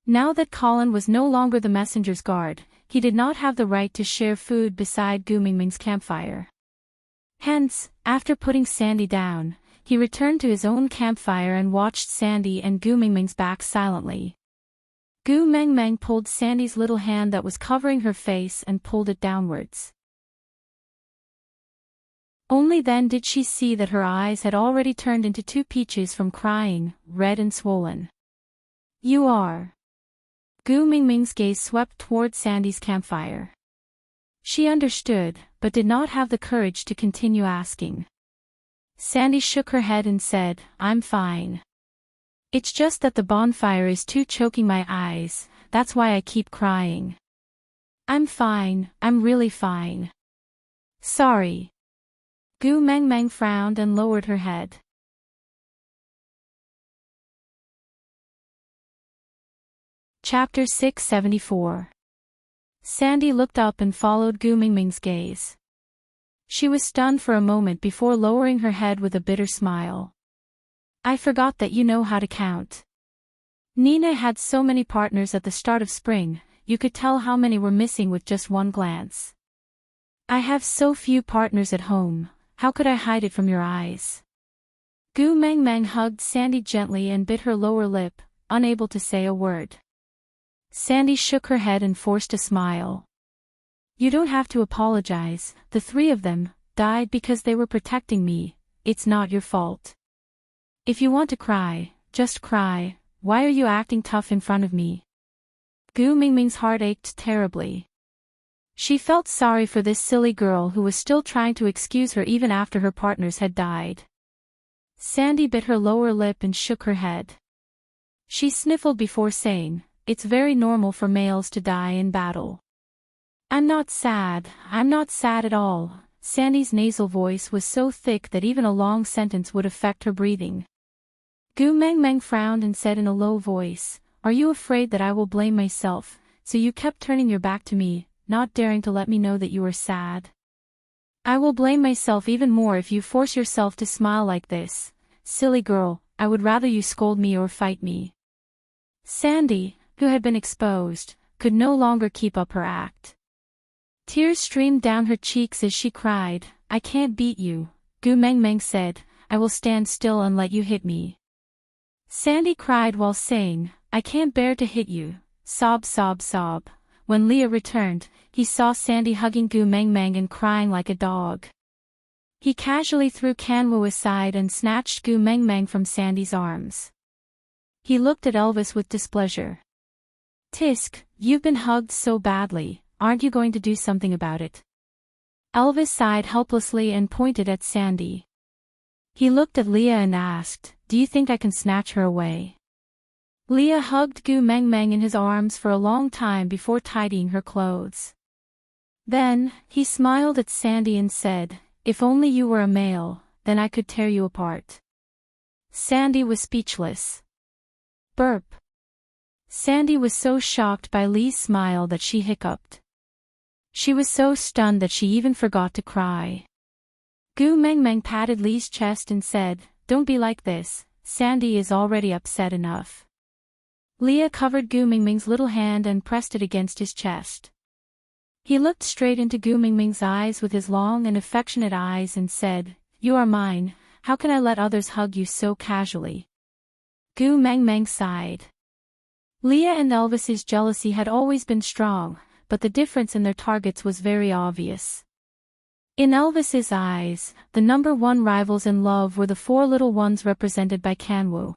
Now that Colin was no longer the messenger's guard, he did not have the right to share food beside Gu Mengmeng's campfire. Hence, after putting Sandy down, he returned to his own campfire and watched Sandy and Gu Mengmeng's back silently. Gu Mengmeng pulled Sandy's little hand that was covering her face and pulled it downwards. Only then did she see that her eyes had already turned into 2 peaches from crying, red and swollen. "You are." Gu Mengmeng's gaze swept toward Sandy's campfire. She understood, but did not have the courage to continue asking. Sandy shook her head and said, "I'm fine. It's just that the bonfire is too choking my eyes, that's why I keep crying. I'm fine, I'm really fine. Sorry." Gu Mengmeng frowned and lowered her head. Chapter 674. Sandy looked up and followed Gu Mengmeng's gaze. She was stunned for a moment before lowering her head with a bitter smile. "I forgot that you know how to count. Nina had so many partners at the start of spring, you could tell how many were missing with just one glance. I have so few partners at home, how could I hide it from your eyes?" Gu Mengmeng hugged Sandy gently and bit her lower lip, unable to say a word. Sandy shook her head and forced a smile. "You don't have to apologize, the 3 of them died because they were protecting me, it's not your fault. If you want to cry, just cry, why are you acting tough in front of me?" Gu Mengmeng's heart ached terribly. She felt sorry for this silly girl who was still trying to excuse her even after her partners had died. Sandy bit her lower lip and shook her head. She sniffled before saying, "It's very normal for males to die in battle. I'm not sad at all. Sandy's nasal voice was so thick that even a long sentence would affect her breathing. Gu Meng Meng frowned and said in a low voice, "Are you afraid that I will blame myself, so you kept turning your back to me, not daring to let me know that you were sad? I will blame myself even more if you force yourself to smile like this. Silly girl, I would rather you scold me or fight me." Sandy, who had been exposed, could no longer keep up her act. Tears streamed down her cheeks as she cried, "I can't beat you," Gu Meng Meng said, "I will stand still and let you hit me." Sandy cried while saying, "I can't bear to hit you," sob sob sob. When Leah returned, he saw Sandy hugging Gu Meng Meng and crying like a dog. He casually threw Kanwu aside and snatched Gu Meng Meng from Sandy's arms. He looked at Elvis with displeasure. "Tisk, you've been hugged so badly, aren't you going to do something about it?" Elvis sighed helplessly and pointed at Sandy. He looked at Leah and asked, "Do you think I can snatch her away?" Leah hugged Gu Meng Meng in his arms for a long time before tidying her clothes. Then, he smiled at Sandy and said, "If only you were a male, then I could tear you apart." Sandy was speechless. Burp. Sandy was so shocked by Lee's smile that she hiccuped. She was so stunned that she even forgot to cry. Gu Meng Meng patted Lee's chest and said, "Don't be like this, Sandy is already upset enough." Leah covered Gu Meng Meng's little hand and pressed it against his chest. He looked straight into Gu Meng Meng's eyes with his long and affectionate eyes and said, "You are mine, how can I let others hug you so casually?" Gu Meng Meng sighed. Leah and Elvis's jealousy had always been strong, but the difference in their targets was very obvious. In Elvis's eyes, the number one rivals in love were the four little ones represented by Kanwu.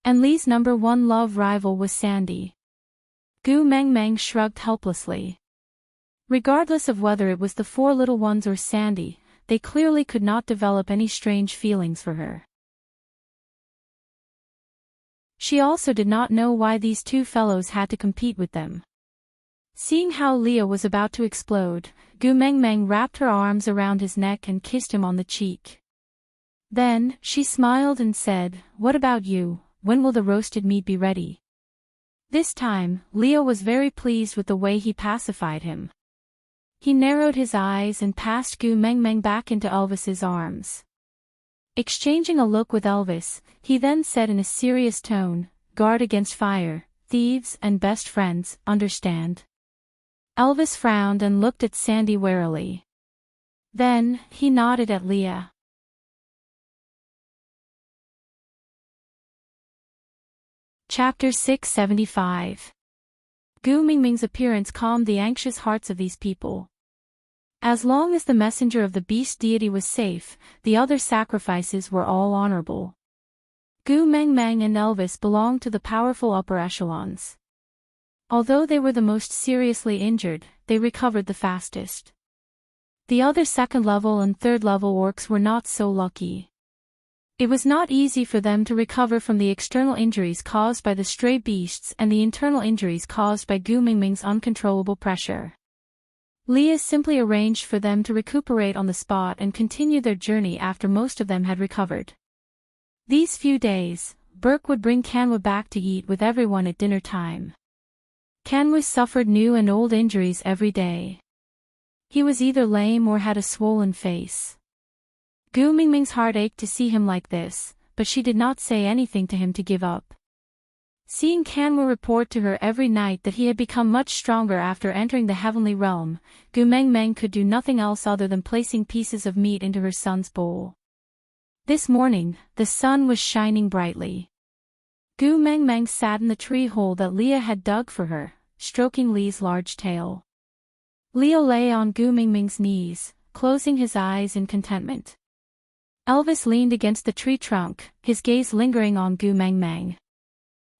And Lee's number one love rival was Sandy. Gu Meng Meng shrugged helplessly. Regardless of whether it was the four little ones or Sandy, they clearly could not develop any strange feelings for her. She also did not know why these two fellows had to compete with them. Seeing how Leah was about to explode, Gu Meng Meng wrapped her arms around his neck and kissed him on the cheek. Then, she smiled and said, "What about you, when will the roasted meat be ready?" This time, Leah was very pleased with the way he pacified him. He narrowed his eyes and passed Gu Meng Meng back into Elvis's arms. Exchanging a look with Elvis, he then said in a serious tone, "Guard against fire, thieves and best friends, understand?" Elvis frowned and looked at Sandy warily. Then, he nodded at Leah. Chapter 675. Gu Meng Meng's appearance calmed the anxious hearts of these people. As long as the messenger of the beast deity was safe, the other sacrifices were all honorable. Gu Meng Meng and Elvis belonged to the powerful upper echelons. Although they were the most seriously injured, they recovered the fastest. The other second-level and third-level orcs were not so lucky. It was not easy for them to recover from the external injuries caused by the stray beasts and the internal injuries caused by Gu Meng Meng's uncontrollable pressure. Leah simply arranged for them to recuperate on the spot and continue their journey after most of them had recovered. These few days, Burke would bring Kanwu back to eat with everyone at dinner time. Kanwu suffered new and old injuries every day. He was either lame or had a swollen face. Gu Meng Meng's heart ached to see him like this, but she did not say anything to him to give up. Seeing Kanwu report to her every night that he had become much stronger after entering the heavenly realm, Gu Meng Meng could do nothing else other than placing pieces of meat into her son's bowl. This morning, the sun was shining brightly. Gu Meng Meng sat in the tree hole that Leah had dug for her, stroking Lee's large tail. Leo lay on Gu Meng Meng's knees, closing his eyes in contentment. Elvis leaned against the tree trunk, his gaze lingering on Gu Meng Meng.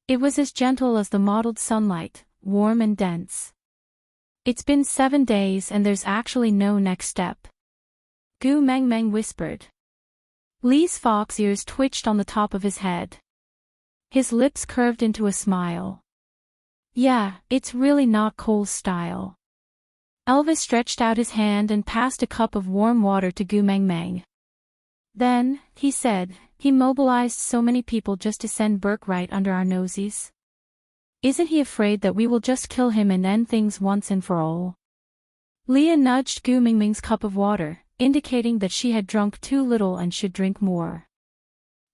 It was as gentle as the mottled sunlight, warm and dense. "It's been 7 days and there's actually no next step," Gu Meng Meng whispered. Lee's fox ears twitched on the top of his head. His lips curved into a smile. "Yeah, it's really not Cole's style." Elvis stretched out his hand and passed a cup of warm water to Gu Meng Meng. Then, he said, he mobilized so many people just to send Burke right under our noses. Isn't he afraid that we will just kill him and end things once and for all? Leah nudged Gu Meng Meng's cup of water, indicating that she had drunk too little and should drink more.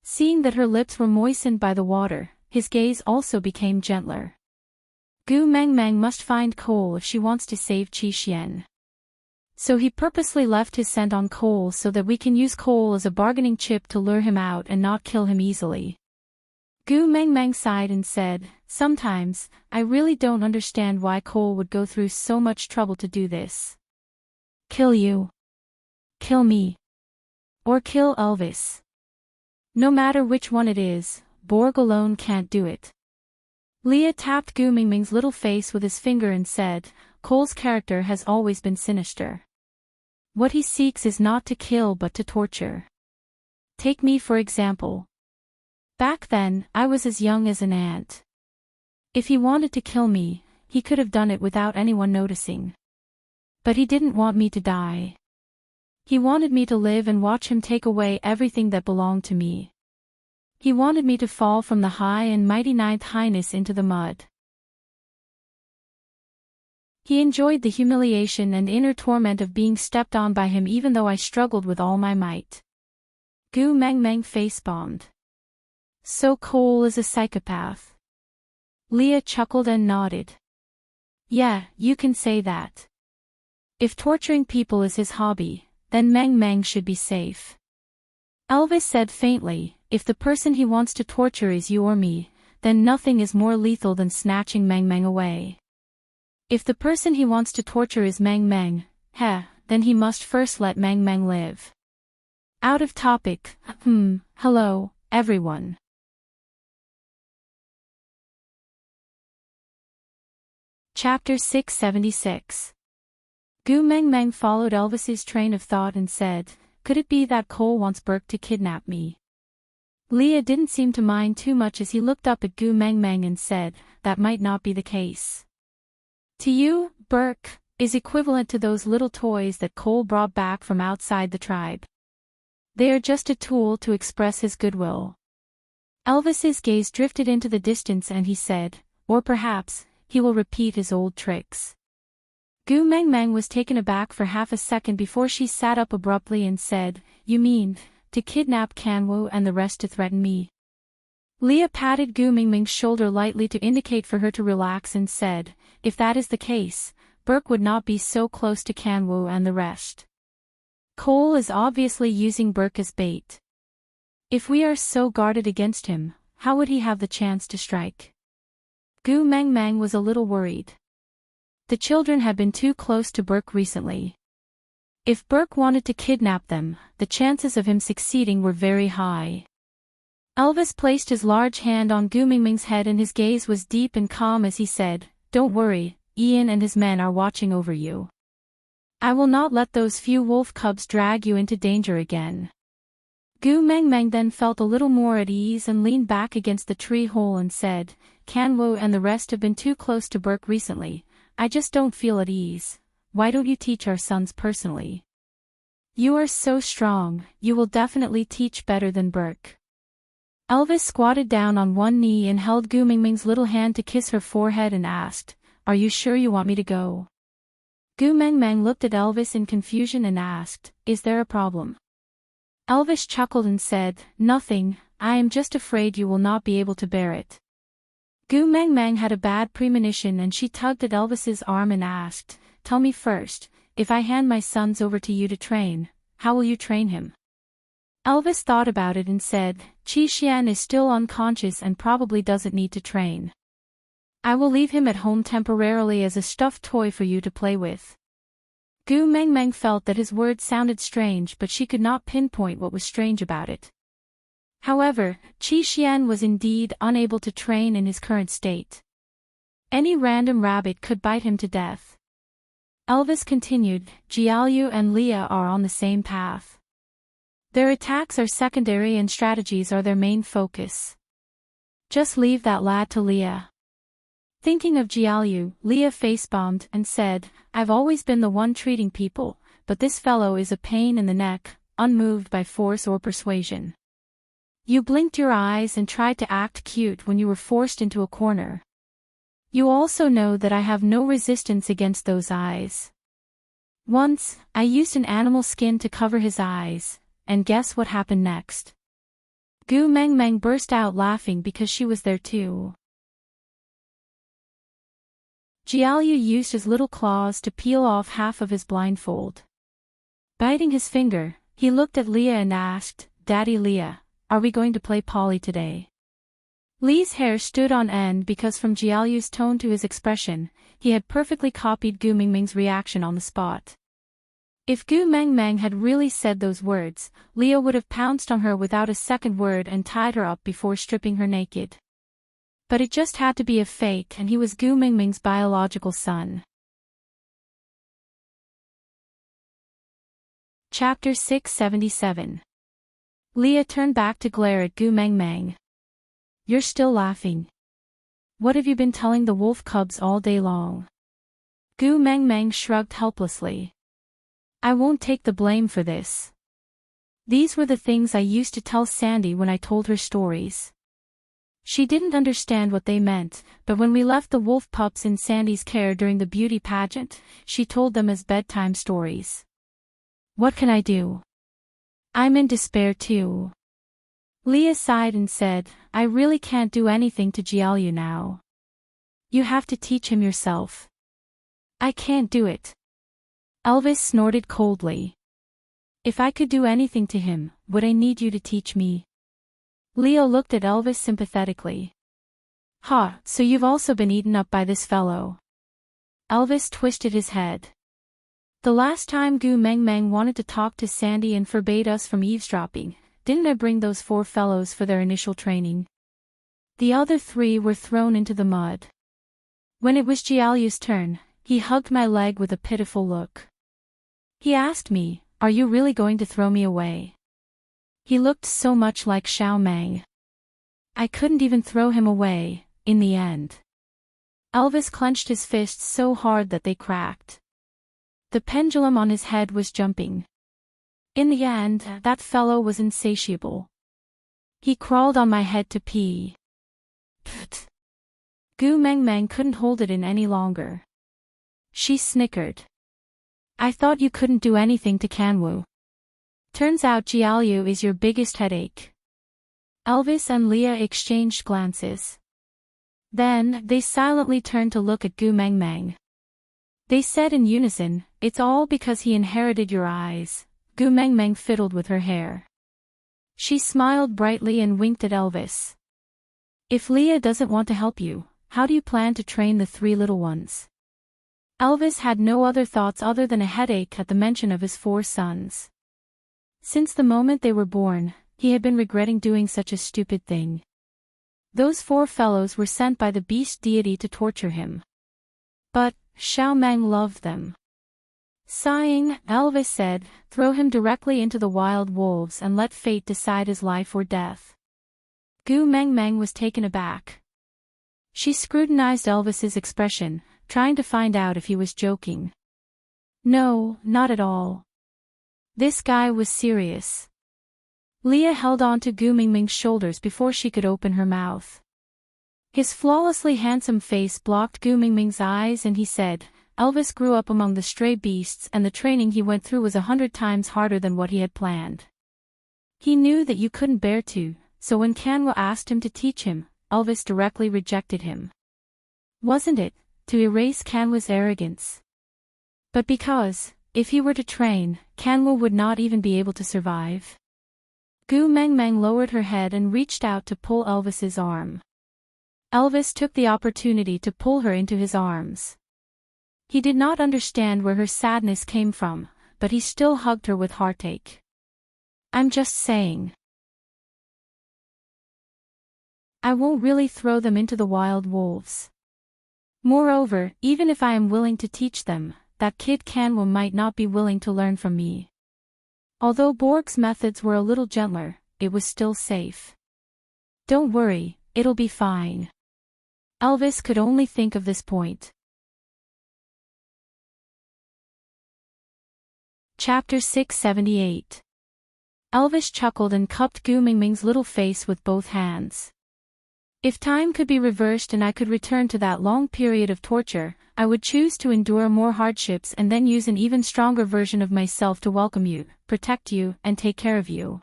Seeing that her lips were moistened by the water, his gaze also became gentler. Gu Meng Meng must find coal if she wants to save Qi Xian. So he purposely left his scent on coal so that we can use coal as a bargaining chip to lure him out and not kill him easily. Gu Meng Meng sighed and said, sometimes, I really don't understand why coal would go through so much trouble to do this. Kill you. Kill me. Or kill Elvis. No matter which one it is, Borg alone can't do it. Leah tapped Gu Meng Meng's little face with his finger and said, Cole's character has always been sinister. What he seeks is not to kill but to torture. Take me for example. Back then, I was as young as an ant. If he wanted to kill me, he could have done it without anyone noticing. But he didn't want me to die. He wanted me to live and watch him take away everything that belonged to me. He wanted me to fall from the high and mighty Ninth Highness into the mud. He enjoyed the humiliation and inner torment of being stepped on by him even though I struggled with all my might. Gu Meng Meng face-bombed. So Cole is a psychopath. Leah chuckled and nodded. Yeah, you can say that. If torturing people is his hobby, then Meng Meng should be safe. Elvis said faintly, if the person he wants to torture is you or me, then nothing is more lethal than snatching Meng Meng away. If the person he wants to torture is Meng Meng, then he must first let Meng Meng live. Out of topic, hello, everyone. Chapter 676. Gu Meng Meng followed Elvis's train of thought and said, could it be that Cole wants Burke to kidnap me? Leah didn't seem to mind too much as he looked up at Gu Meng Meng and said, that might not be the case. To you, Burke is equivalent to those little toys that Cole brought back from outside the tribe. They are just a tool to express his goodwill. Elvis's gaze drifted into the distance and he said, or perhaps, he will repeat his old tricks. Gu Meng Meng was taken aback for half a second before she sat up abruptly and said, you mean, to kidnap Kanwu and the rest to threaten me? Leah patted Gu Meng Meng's shoulder lightly to indicate for her to relax and said, if that is the case, Burke would not be so close to Kanwu and the rest. Cole is obviously using Burke as bait. If we are so guarded against him, how would he have the chance to strike? Gu Meng Meng was a little worried. The children had been too close to Burke recently. If Burke wanted to kidnap them, the chances of him succeeding were very high. Elvis placed his large hand on Gu Meng Meng's head and his gaze was deep and calm as he said, don't worry, Ian and his men are watching over you. I will not let those few wolf cubs drag you into danger again. Gu Meng Meng then felt a little more at ease and leaned back against the tree hole and said, Kanwu and the rest have been too close to Burke recently, I just don't feel at ease. Why don't you teach our sons personally? You are so strong, you will definitely teach better than Burke. Elvis squatted down on one knee and held Gu Meng Meng's little hand to kiss her forehead and asked, are you sure you want me to go? Gu Meng Meng looked at Elvis in confusion and asked, is there a problem? Elvis chuckled and said, nothing, I am just afraid you will not be able to bear it. Gu Meng Meng had a bad premonition and she tugged at Elvis's arm and asked, tell me first, if I hand my sons over to you to train, how will you train him? Elvis thought about it and said, Qi Xian is still unconscious and probably doesn't need to train. I will leave him at home temporarily as a stuffed toy for you to play with. Gu Meng Meng felt that his words sounded strange but she could not pinpoint what was strange about it. However, Qi Xian was indeed unable to train in his current state. Any random rabbit could bite him to death. Elvis continued, Jiaoyu and Leah are on the same path. Their attacks are secondary and strategies are their main focus. Just leave that lad to Leah. Thinking of Jiaoyu, Leah face-bombed and said, I've always been the one treating people, but this fellow is a pain in the neck, unmoved by force or persuasion. You blinked your eyes and tried to act cute when you were forced into a corner. You also know that I have no resistance against those eyes. Once, I used an animal skin to cover his eyes, and guess what happened next? Gu Mengmeng burst out laughing because she was there too. Jiaoyu used his little claws to peel off half of his blindfold. Biting his finger, he looked at Leah and asked, Daddy Leah, are we going to play Polly today? Lee's hair stood on end because from Jiaoyu's tone to his expression, he had perfectly copied Gu Mengmeng's reaction on the spot. If Gu Mengmeng had really said those words, Leah would have pounced on her without a second word and tied her up before stripping her naked. But it just had to be a fake, and he was Gu Mengmeng's biological son. Chapter 677. Leah turned back to glare at Gu Mengmeng. You're still laughing. What have you been telling the wolf cubs all day long? Gu Mengmeng shrugged helplessly. I won't take the blame for this. These were the things I used to tell Sandy when I told her stories. She didn't understand what they meant, but when we left the wolf pups in Sandy's care during the beauty pageant, she told them as bedtime stories. What can I do? I'm in despair too. Leah sighed and said, I really can't do anything to Jiaoyu now. You have to teach him yourself. I can't do it. Elvis snorted coldly. If I could do anything to him, would I need you to teach me? Leah looked at Elvis sympathetically. Ha, so you've also been eaten up by this fellow. Elvis twisted his head. The last time Gu Mengmeng wanted to talk to Sandy and forbade us from eavesdropping, didn't I bring those 4 fellows for their initial training? The other 3 were thrown into the mud. When it was Jiaoyu's turn, he hugged my leg with a pitiful look. He asked me, are you really going to throw me away? He looked so much like Xiao Meng. I couldn't even throw him away, in the end. Elvis clenched his fists so hard that they cracked. The pendulum on his head was jumping. In the end, that fellow was insatiable. He crawled on my head to pee. Pfft. Gu Mengmeng couldn't hold it in any longer. She snickered. I thought you couldn't do anything to Kanwu. Turns out Jiaoyu is your biggest headache. Elvis and Leah exchanged glances. Then, they silently turned to look at Gu Mengmeng. They said in unison, it's all because he inherited your eyes. Gu Mengmeng fiddled with her hair. She smiled brightly and winked at Elvis. If Leah doesn't want to help you, how do you plan to train the 3 little ones? Elvis had no other thoughts other than a headache at the mention of his 4 sons. Since the moment they were born, he had been regretting doing such a stupid thing. Those 4 fellows were sent by the beast deity to torture him. But, Xiao Meng loved them. Sighing, Elvis said, throw him directly into the wild wolves and let fate decide his life or death. Gu Mengmeng was taken aback. She scrutinized Elvis's expression, trying to find out if he was joking. No, not at all. This guy was serious. Leah held on to Gu Mengmeng's shoulders before she could open her mouth. His flawlessly handsome face blocked Gu Mengmeng's eyes and he said, Elvis grew up among the stray beasts and the training he went through was 100 times harder than what he had planned. He knew that you couldn't bear to, so when Kanwa asked him to teach him, Elvis directly rejected him. Wasn't it, to erase Kanwa's arrogance? But because, if he were to train, Kanwa would not even be able to survive. Gu Mengmeng lowered her head and reached out to pull Elvis's arm. Elvis took the opportunity to pull her into his arms. He did not understand where her sadness came from, but he still hugged her with heartache. I'm just saying. I won't really throw them into the wild wolves. Moreover, even if I am willing to teach them, that kid Kanwa might not be willing to learn from me. Although Borg's methods were a little gentler, it was still safe. Don't worry, it'll be fine. Elvis could only think of this point. Chapter 678. Elvis chuckled and cupped Gu Mingming's little face with both hands. If time could be reversed and I could return to that long period of torture, I would choose to endure more hardships and then use an even stronger version of myself to welcome you, protect you, and take care of you.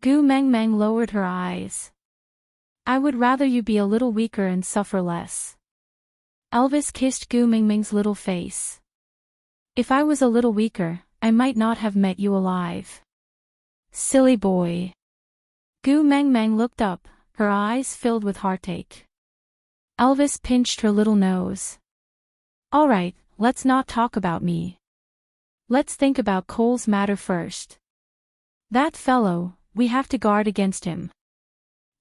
Gu Mengmeng lowered her eyes. I would rather you be a little weaker and suffer less. Elvis kissed Gu Mingming's little face. If I was a little weaker, I might not have met you alive. Silly boy. Gu Mengmeng looked up, her eyes filled with heartache. Elvis pinched her little nose. All right, let's not talk about me. Let's think about Cole's matter first. That fellow, we have to guard against him.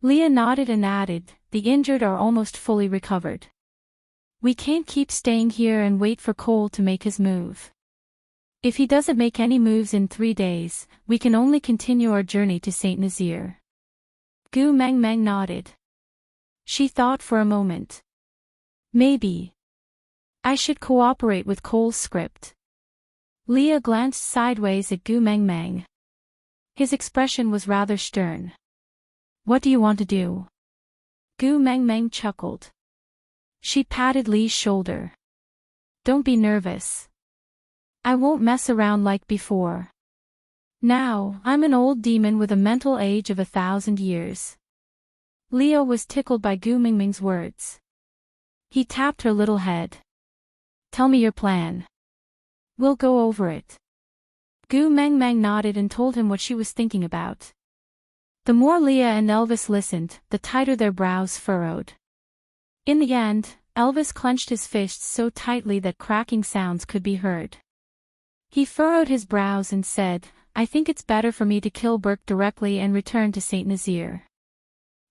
Leah nodded and added, the injured are almost fully recovered. We can't keep staying here and wait for Cole to make his move. If he doesn't make any moves in 3 days, we can only continue our journey to St. Nazaire. Gu Mengmeng nodded. She thought for a moment. Maybe I should cooperate with Cole's script. Leah glanced sideways at Gu Mengmeng. His expression was rather stern. What do you want to do? Gu Mengmeng chuckled. She patted Lee's shoulder. Don't be nervous. I won't mess around like before. Now, I'm an old demon with a mental age of 1,000 years. Leah was tickled by Gu Mingming's words. He tapped her little head. Tell me your plan. We'll go over it. Gu Mengmeng nodded and told him what she was thinking about. The more Leah and Elvis listened, the tighter their brows furrowed. In the end, Elvis clenched his fists so tightly that cracking sounds could be heard. He furrowed his brows and said, I think it's better for me to kill Burke directly and return to St. Nazaire.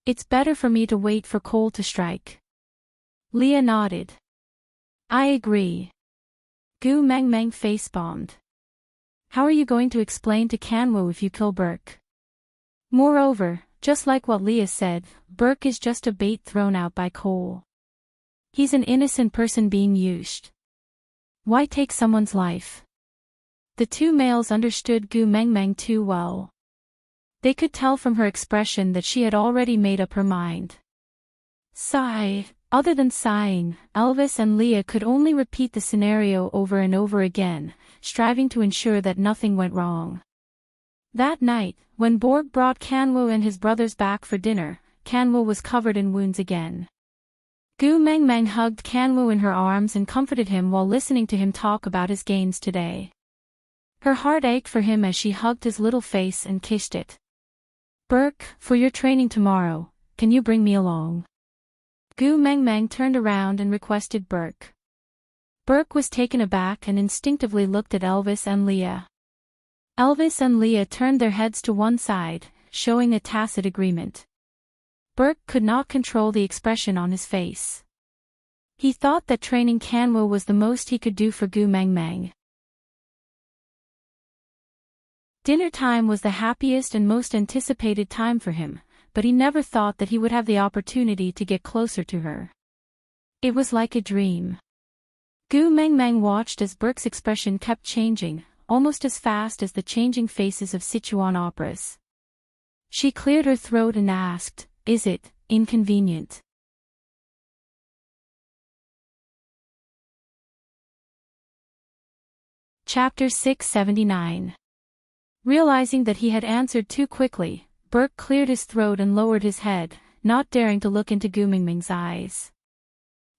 It's better for me to wait for Cole to strike. Leah nodded. I agree. Gu Mengmeng face-bombed. How are you going to explain to Kanwo if you kill Burke? Moreover, just like what Leah said, Burke is just a bait thrown out by Cole. He's an innocent person being used. Why take someone's life? The two males understood Gu Mengmeng too well. They could tell from her expression that she had already made up her mind. Sigh. Other than sighing, Elvis and Leah could only repeat the scenario over and over again, striving to ensure that nothing went wrong. That night, when Borg brought Kanwo and his brothers back for dinner, Kanwo was covered in wounds again. Gu Mengmeng hugged Kanwo in her arms and comforted him while listening to him talk about his gains today. Her heart ached for him as she hugged his little face and kissed it. Burke, for your training tomorrow, can you bring me along? Gu Mengmeng turned around and requested Burke. Burke was taken aback and instinctively looked at Elvis and Leah. Elvis and Leah turned their heads to one side, showing a tacit agreement. Burke could not control the expression on his face. He thought that training Kanwo was the most he could do for Gu Mengmeng. Dinner time was the happiest and most anticipated time for him, but he never thought that he would have the opportunity to get closer to her. It was like a dream. Gu Mengmeng watched as Burke's expression kept changing, almost as fast as the changing faces of Sichuan operas. She cleared her throat and asked, Is it inconvenient? Chapter 679. Realizing that he had answered too quickly, Burke cleared his throat and lowered his head, not daring to look into Gu Mingming's eyes.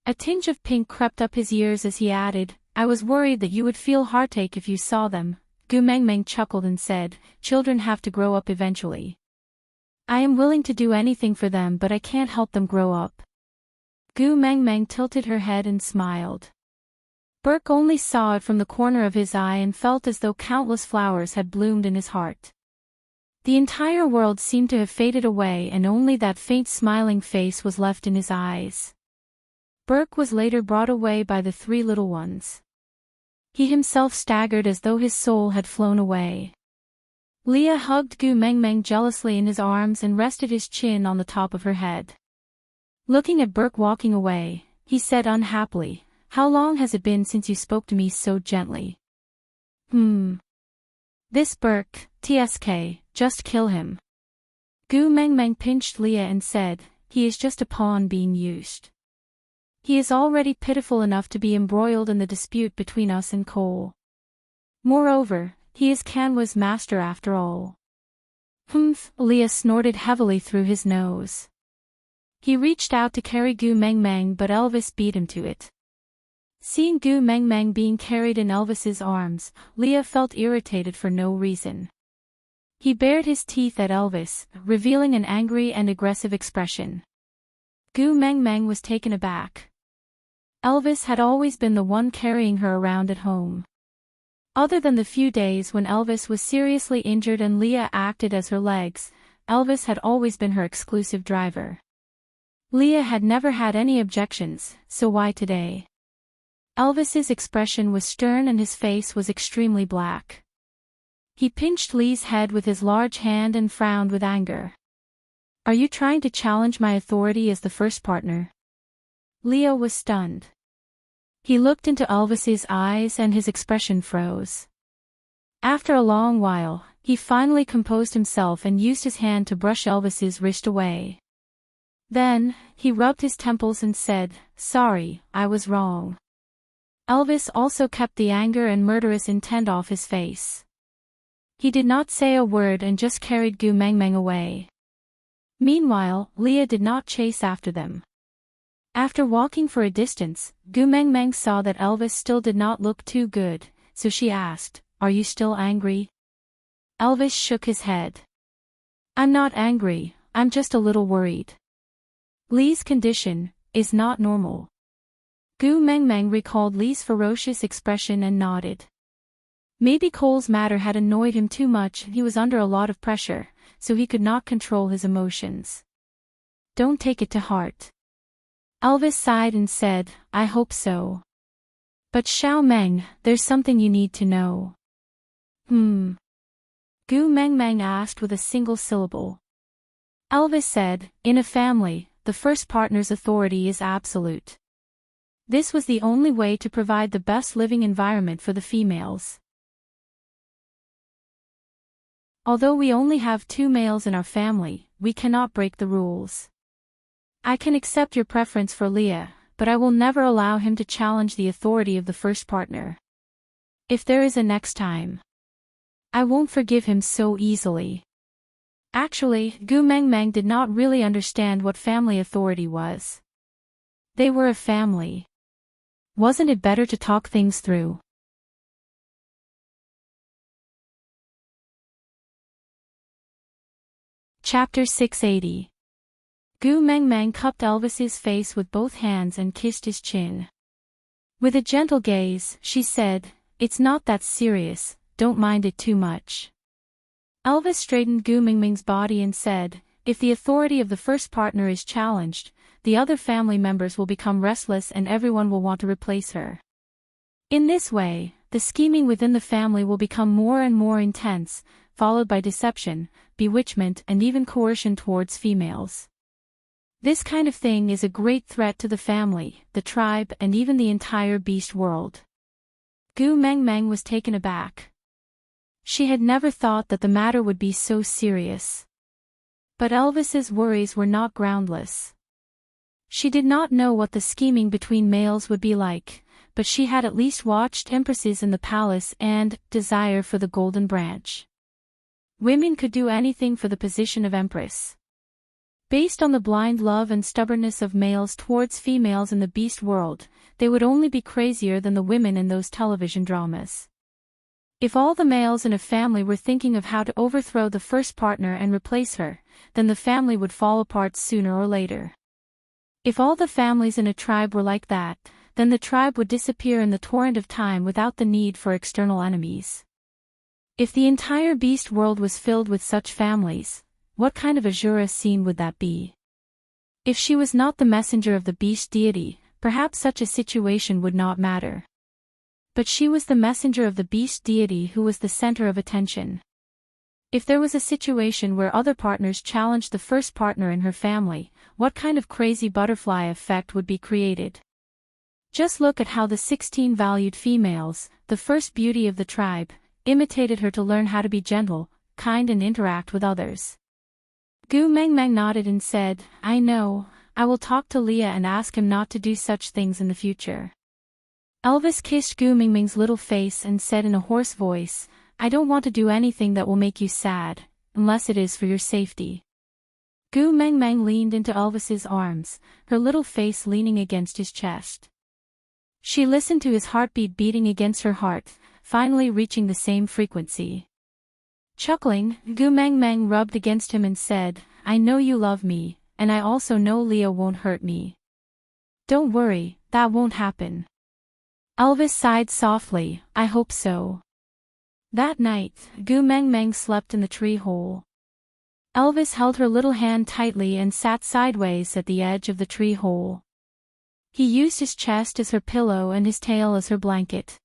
A tinge of pink crept up his ears as he added, I was worried that you would feel heartache if you saw them. Gu Mengmeng chuckled and said, Children have to grow up eventually. I am willing to do anything for them, but I can't help them grow up. Gu Mengmeng tilted her head and smiled. Burke only saw it from the corner of his eye and felt as though countless flowers had bloomed in his heart. The entire world seemed to have faded away and only that faint smiling face was left in his eyes. Burke was later brought away by the three little ones. He himself staggered as though his soul had flown away. Leah hugged Gu Mengmeng jealously in his arms and rested his chin on the top of her head. Looking at Burke walking away, he said unhappily, "How long has it been since you spoke to me so gently?" This Burke, TSK, just kill him. Gu Mengmeng pinched Leah and said, "He is just a pawn being used. He is already pitiful enough to be embroiled in the dispute between us and Cole. Moreover, he is Kanwa's master after all." Leah snorted heavily through his nose. He reached out to carry Gu Mengmeng, but Elvis beat him to it. Seeing Gu Mengmeng being carried in Elvis's arms, Leah felt irritated for no reason. He bared his teeth at Elvis, revealing an angry and aggressive expression. Gu Mengmeng was taken aback. Elvis had always been the one carrying her around at home. Other than the few days when Elvis was seriously injured and Leah acted as her legs, Elvis had always been her exclusive driver. Leah had never had any objections, so why today? Elvis's expression was stern and his face was extremely black. He pinched Lee's head with his large hand and frowned with anger. "Are you trying to challenge my authority as the first partner?" Leah was stunned. He looked into Elvis's eyes and his expression froze. After a long while, he finally composed himself and used his hand to brush Elvis's wrist away. Then, he rubbed his temples and said, "Sorry, I was wrong." Elvis also kept the anger and murderous intent off his face. He did not say a word and just carried Gu Mengmeng away. Meanwhile, Leah did not chase after them. After walking for a distance, Gu Mengmeng saw that Elvis still did not look too good, so she asked, "Are you still angry?" Elvis shook his head. "I'm not angry, I'm just a little worried. Lee's condition is not normal." Gu Mengmeng recalled Lee's ferocious expression and nodded. Maybe Cole's matter had annoyed him too much. He was under a lot of pressure, so he could not control his emotions. "Don't take it to heart." Elvis sighed and said, "I hope so. But Xiao Meng, there's something you need to know." Gu Mengmeng asked with a single syllable. Elvis said, "In a family, the first partner's authority is absolute. This was the only way to provide the best living environment for the females. Although we only have 2 males in our family, we cannot break the rules. I can accept your preference for Leah, but I will never allow him to challenge the authority of the first partner. If there is a next time, I won't forgive him so easily." Actually, Gu Mengmeng did not really understand what family authority was. They were a family. Wasn't it better to talk things through? Chapter 680. Gu Mengmeng cupped Elvis's face with both hands and kissed his chin. With a gentle gaze, she said, "It's not that serious, don't mind it too much." Elvis straightened Gu Mengmeng's body and said, "If the authority of the first partner is challenged, the other family members will become restless and everyone will want to replace her. In this way, the scheming within the family will become more and more intense, followed by deception, bewitchment and even coercion towards females. This kind of thing is a great threat to the family, the tribe and even the entire beast world." Gu Mengmeng was taken aback. She had never thought that the matter would be so serious. But Elvis's worries were not groundless. She did not know what the scheming between males would be like, but she had at least watched empresses in the palace and desire for the golden branch. Women could do anything for the position of empress. Based on the blind love and stubbornness of males towards females in the beast world, they would only be crazier than the women in those television dramas. If all the males in a family were thinking of how to overthrow the first partner and replace her, then the family would fall apart sooner or later. If all the families in a tribe were like that, then the tribe would disappear in the torrent of time without the need for external enemies. If the entire beast world was filled with such families, what kind of Azura scene would that be? If she was not the messenger of the beast deity, perhaps such a situation would not matter. But she was the messenger of the beast deity who was the center of attention. If there was a situation where other partners challenged the first partner in her family, what kind of crazy butterfly effect would be created? Just look at how the 16 valued females, the first beauty of the tribe, imitated her to learn how to be gentle, kind and interact with others. Gu Mengmeng nodded and said, I know, I will talk to Leah and ask him not to do such things in the future. Elvis kissed Gu Mingming's little face and said in a hoarse voice, I don't want to do anything that will make you sad, unless it is for your safety. Gu Mengmeng leaned into Elvis's arms, her little face leaning against his chest. She listened to his heartbeat beating against her heart, finally reaching the same frequency. Chuckling, Gu Mengmeng rubbed against him and said, I know you love me, and I also know Leah won't hurt me. Don't worry, that won't happen. Elvis sighed softly, I hope so. That night, Gu Mengmeng slept in the tree hole. Elvis held her little hand tightly and sat sideways at the edge of the tree hole. He used his chest as her pillow and his tail as her blanket.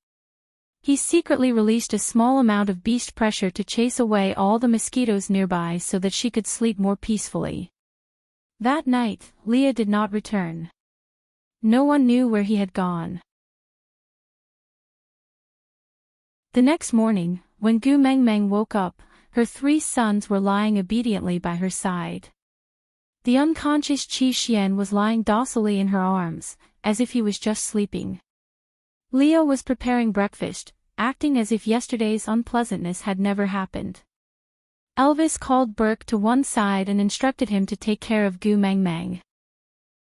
He secretly released a small amount of beast pressure to chase away all the mosquitoes nearby so that she could sleep more peacefully. That night, Leah did not return. No one knew where he had gone. The next morning, when Gu Mengmeng woke up, her 3 sons were lying obediently by her side. The unconscious Qi Xian was lying docilely in her arms, as if he was just sleeping. Leah was preparing breakfast, acting as if yesterday's unpleasantness had never happened. Elvis called Burke to one side and instructed him to take care of Gu Mengmeng.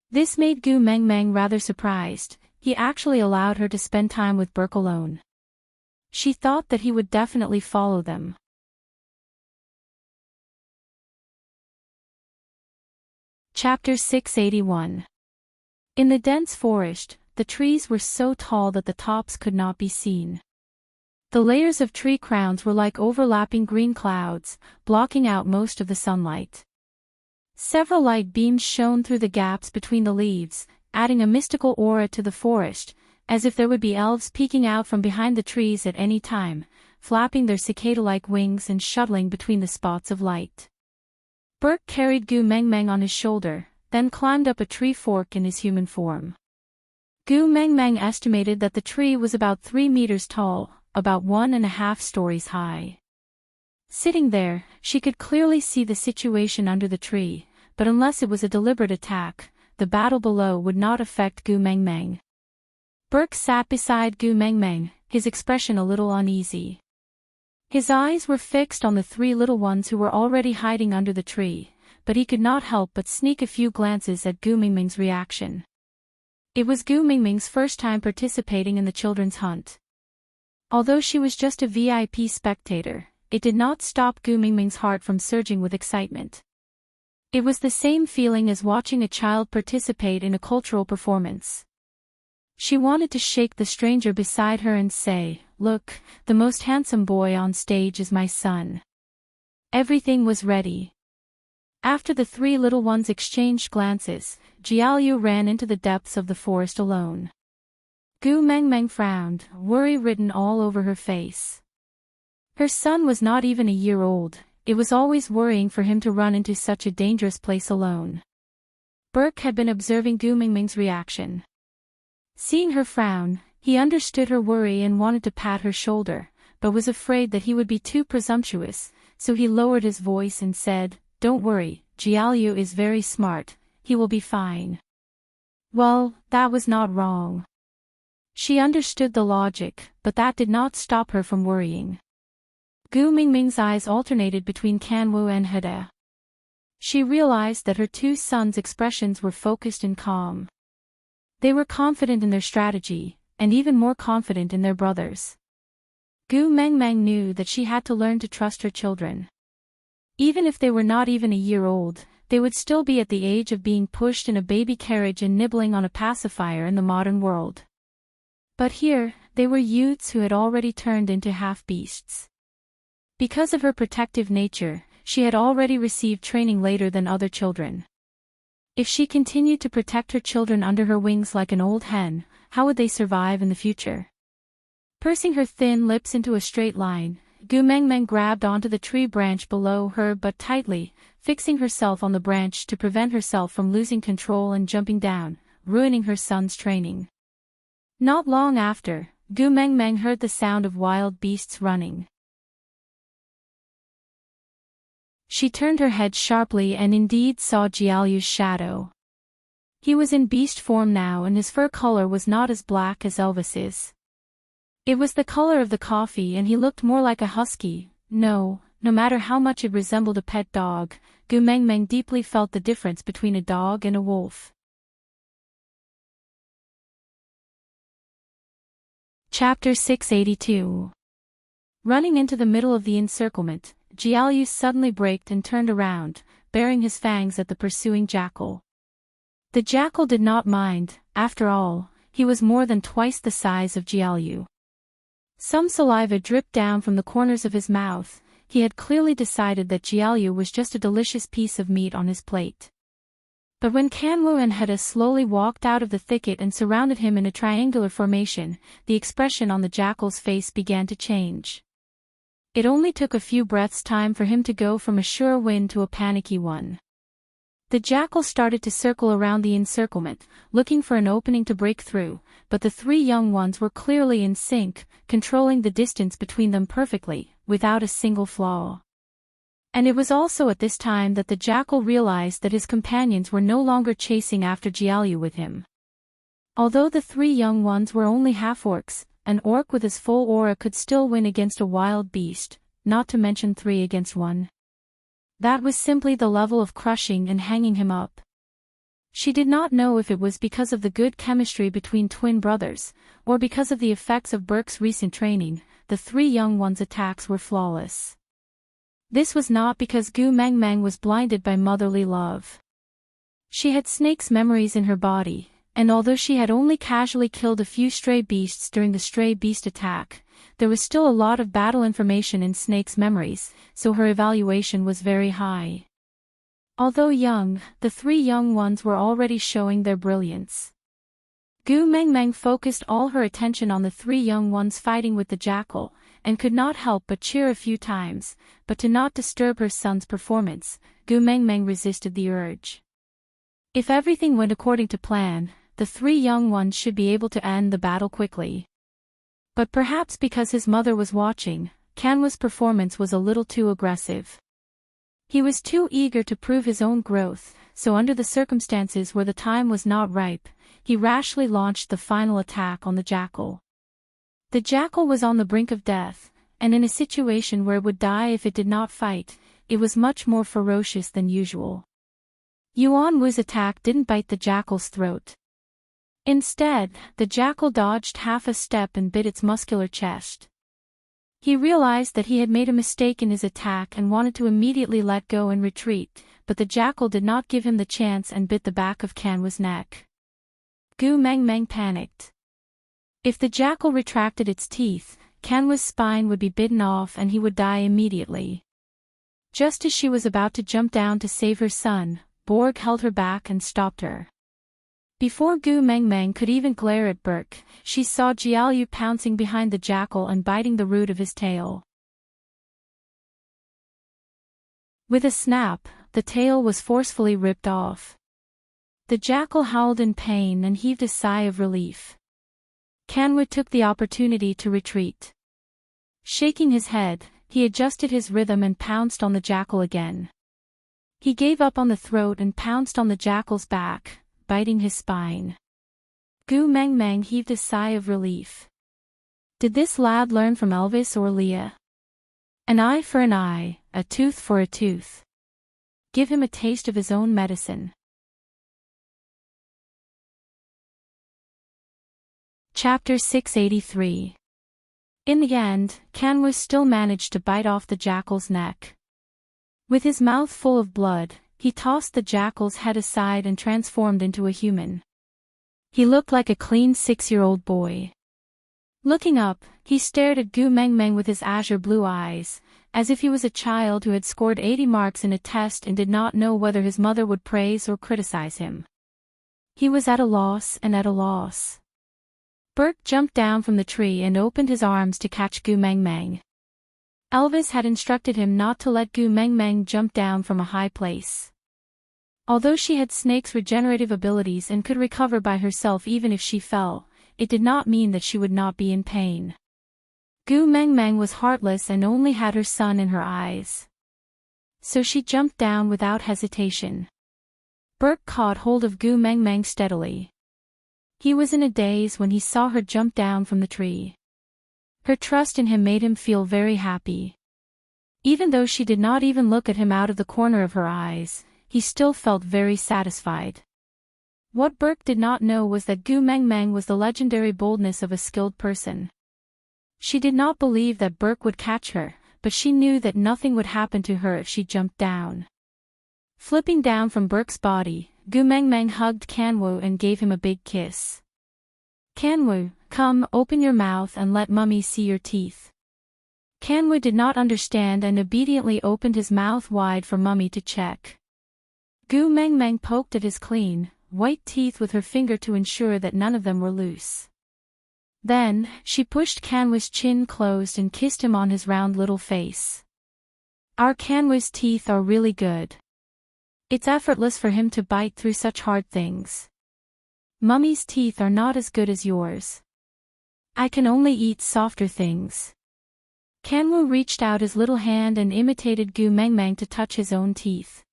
This made Gu Mengmeng rather surprised. He actually allowed her to spend time with Burke alone. She thought that he would definitely follow them. Chapter 681. In the dense forest, the trees were so tall that the tops could not be seen. The layers of tree crowns were like overlapping green clouds, blocking out most of the sunlight. Several light beams shone through the gaps between the leaves, adding a mystical aura to the forest, as if there would be elves peeking out from behind the trees at any time, flapping their cicada-like wings and shuttling between the spots of light. Burke carried Gu Mengmeng on his shoulder, then climbed up a tree fork in his human form. Gu Mengmeng estimated that the tree was about 3 meters tall, about 1.5 stories high. Sitting there, she could clearly see the situation under the tree, but unless it was a deliberate attack, the battle below would not affect Gu Mengmeng. Burke sat beside Gu Mengmeng, his expression a little uneasy. His eyes were fixed on the 3 little ones who were already hiding under the tree, but he could not help but sneak a few glances at Gu Mengmeng's reaction. It was Gu Mengmeng's first time participating in the children's hunt. Although she was just a VIP spectator, it did not stop Gu Mengmeng's heart from surging with excitement. It was the same feeling as watching a child participate in a cultural performance. She wanted to shake the stranger beside her and say, "Look, the most handsome boy on stage is my son." Everything was ready. After the 3 little ones exchanged glances, Jiaoyu ran into the depths of the forest alone. Gu Mengmeng frowned, worry written all over her face. Her son was not even a year old. It was always worrying for him to run into such a dangerous place alone. Burke had been observing Gu Mengmeng's reaction. Seeing her frown, he understood her worry and wanted to pat her shoulder, but was afraid that he would be too presumptuous, so he lowered his voice and said, "Don't worry, Jiaoyu is very smart, he will be fine." Well, that was not wrong. She understood the logic, but that did not stop her from worrying. Gu Mengmeng's eyes alternated between Kanwu and Heda. She realized that her 2 sons' expressions were focused and calm. They were confident in their strategy, and even more confident in their brothers. Gu Mengmeng knew that she had to learn to trust her children. Even if they were not even a year old, they would still be at the age of being pushed in a baby carriage and nibbling on a pacifier in the modern world. But here, they were youths who had already turned into half-beasts. Because of her protective nature, she had already received training later than other children. If she continued to protect her children under her wings like an old hen, how would they survive in the future? Pursing her thin lips into a straight line, Gu Mengmeng grabbed onto the tree branch below her but tightly, fixing herself on the branch to prevent herself from losing control and jumping down, ruining her son's training. Not long after, Gu Mengmeng heard the sound of wild beasts running. She turned her head sharply and indeed saw Jiaoyu's shadow. He was in beast form now and his fur color was not as black as Elvis's. It was the color of the coffee and he looked more like a husky. No matter how much it resembled a pet dog, Gu Mengmeng deeply felt the difference between a dog and a wolf. Chapter 682. Running into the middle of the encirclement, Jiaoyu suddenly braked and turned around, baring his fangs at the pursuing jackal. The jackal did not mind, after all, he was more than twice the size of Jiaoyu. Some saliva dripped down from the corners of his mouth. He had clearly decided that Jiaoyu was just a delicious piece of meat on his plate. But when Kanwu and Heda slowly walked out of the thicket and surrounded him in a triangular formation, the expression on the jackal's face began to change. It only took a few breaths' time for him to go from a sure win to a panicky one. The jackal started to circle around the encirclement, looking for an opening to break through, but the three young ones were clearly in sync, controlling the distance between them perfectly, without a single flaw. And it was also at this time that the jackal realized that his companions were no longer chasing after Jiaoyu with him. Although the three young ones were only half-orcs, an orc with his full aura could still win against a wild beast, not to mention 3 against 1. That was simply the level of crushing and hanging him up. She did not know if it was because of the good chemistry between twin brothers, or because of the effects of Burke's recent training. The three young ones' attacks were flawless. This was not because Gu Mengmeng was blinded by motherly love. She had Snake's memories in her body, and although she had only casually killed a few stray beasts during the stray beast attack, there was still a lot of battle information in Snake's memories, so her evaluation was very high. Although young, the three young ones were already showing their brilliance. Gu Mengmeng focused all her attention on the three young ones fighting with the jackal, and could not help but cheer a few times, but to not disturb her son's performance, Gu Mengmeng resisted the urge. If everything went according to plan, the three young ones should be able to end the battle quickly. But perhaps because his mother was watching, Kanwa's performance was a little too aggressive. He was too eager to prove his own growth, so under the circumstances where the time was not ripe, he rashly launched the final attack on the jackal. The jackal was on the brink of death, and in a situation where it would die if it did not fight, it was much more ferocious than usual. Yuan Wu's attack didn't bite the jackal's throat. Instead, the jackal dodged half a step and bit its muscular chest. He realized that he had made a mistake in his attack and wanted to immediately let go and retreat, but the jackal did not give him the chance and bit the back of Kanwa's neck. Gu Mengmeng panicked. If the jackal retracted its teeth, Kanwa's spine would be bitten off and he would die immediately. Just as she was about to jump down to save her son, Borg held her back and stopped her. Before Gu Mengmeng could even glare at Burke, she saw Jiaoyu pouncing behind the jackal and biting the root of his tail. With a snap, the tail was forcefully ripped off. The jackal howled in pain and heaved a sigh of relief. Kanwa took the opportunity to retreat. Shaking his head, he adjusted his rhythm and pounced on the jackal again. He gave up on the throat and pounced on the jackal's back, biting his spine. Gu Mengmeng heaved a sigh of relief. Did this lad learn from Elvis or Leah? An eye for an eye, a tooth for a tooth. Give him a taste of his own medicine. Chapter 683. In the end, Kanwa still managed to bite off the jackal's neck. With his mouth full of blood, he tossed the jackal's head aside and transformed into a human. He looked like a clean 6-year-old boy. Looking up, he stared at Gu Mengmeng with his azure blue eyes, as if he was a child who had scored 80 marks in a test and did not know whether his mother would praise or criticize him. He was at a loss and at a loss. Burke jumped down from the tree and opened his arms to catch Gu Mengmeng. Elvis had instructed him not to let Gu Meng Meng jump down from a high place. Although she had Snake's regenerative abilities and could recover by herself even if she fell, it did not mean that she would not be in pain. Gu Meng Meng was heartless and only had her son in her eyes. So she jumped down without hesitation. Burke caught hold of Gu Meng Meng steadily. He was in a daze when he saw her jump down from the tree. Her trust in him made him feel very happy. Even though she did not even look at him out of the corner of her eyes, he still felt very satisfied. What Burke did not know was that Gu Meng Meng was the legendary boldness of a skilled person. She did not believe that Burke would catch her, but she knew that nothing would happen to her if she jumped down. Flipping down from Burke's body, Gu Meng Meng hugged Kanwu and gave him a big kiss. Kanwu, come, open your mouth and let Mummy see your teeth. Kanwu did not understand and obediently opened his mouth wide for Mummy to check. Gu Meng Meng poked at his clean, white teeth with her finger to ensure that none of them were loose. Then, she pushed Kanwu's chin closed and kissed him on his round little face. Our Kanwu's teeth are really good. It's effortless for him to bite through such hard things. Mummy's teeth are not as good as yours. I can only eat softer things. Kanwu reached out his little hand and imitated Gu Meng Meng to touch his own teeth.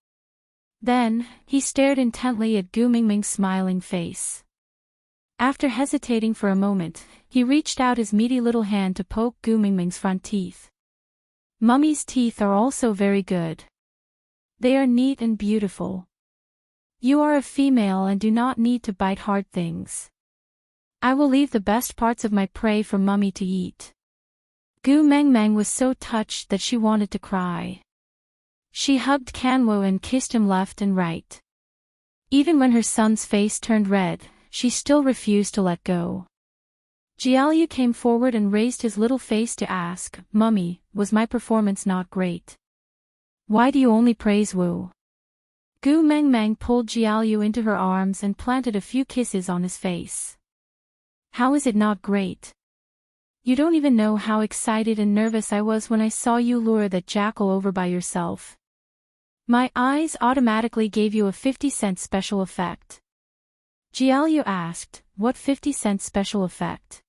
Then, he stared intently at Gu Meng Meng's smiling face. After hesitating for a moment, he reached out his meaty little hand to poke Gu Meng Meng's front teeth. Mummy's teeth are also very good. They are neat and beautiful. You are a female and do not need to bite hard things. I will leave the best parts of my prey for Mummy to eat. Gu Meng Meng was so touched that she wanted to cry. She hugged Kanwu and kissed him left and right. Even when her son's face turned red, she still refused to let go. Jiaoyu came forward and raised his little face to ask, Mummy, was my performance not great? Why do you only praise Wu? Gu Meng Meng pulled Jiaoyu into her arms and planted a few kisses on his face. How is it not great? You don't even know how excited and nervous I was when I saw you lure that jackal over by yourself. My eyes automatically gave you a 50-cent special effect. Jiaoyu asked, what 50-cent special effect?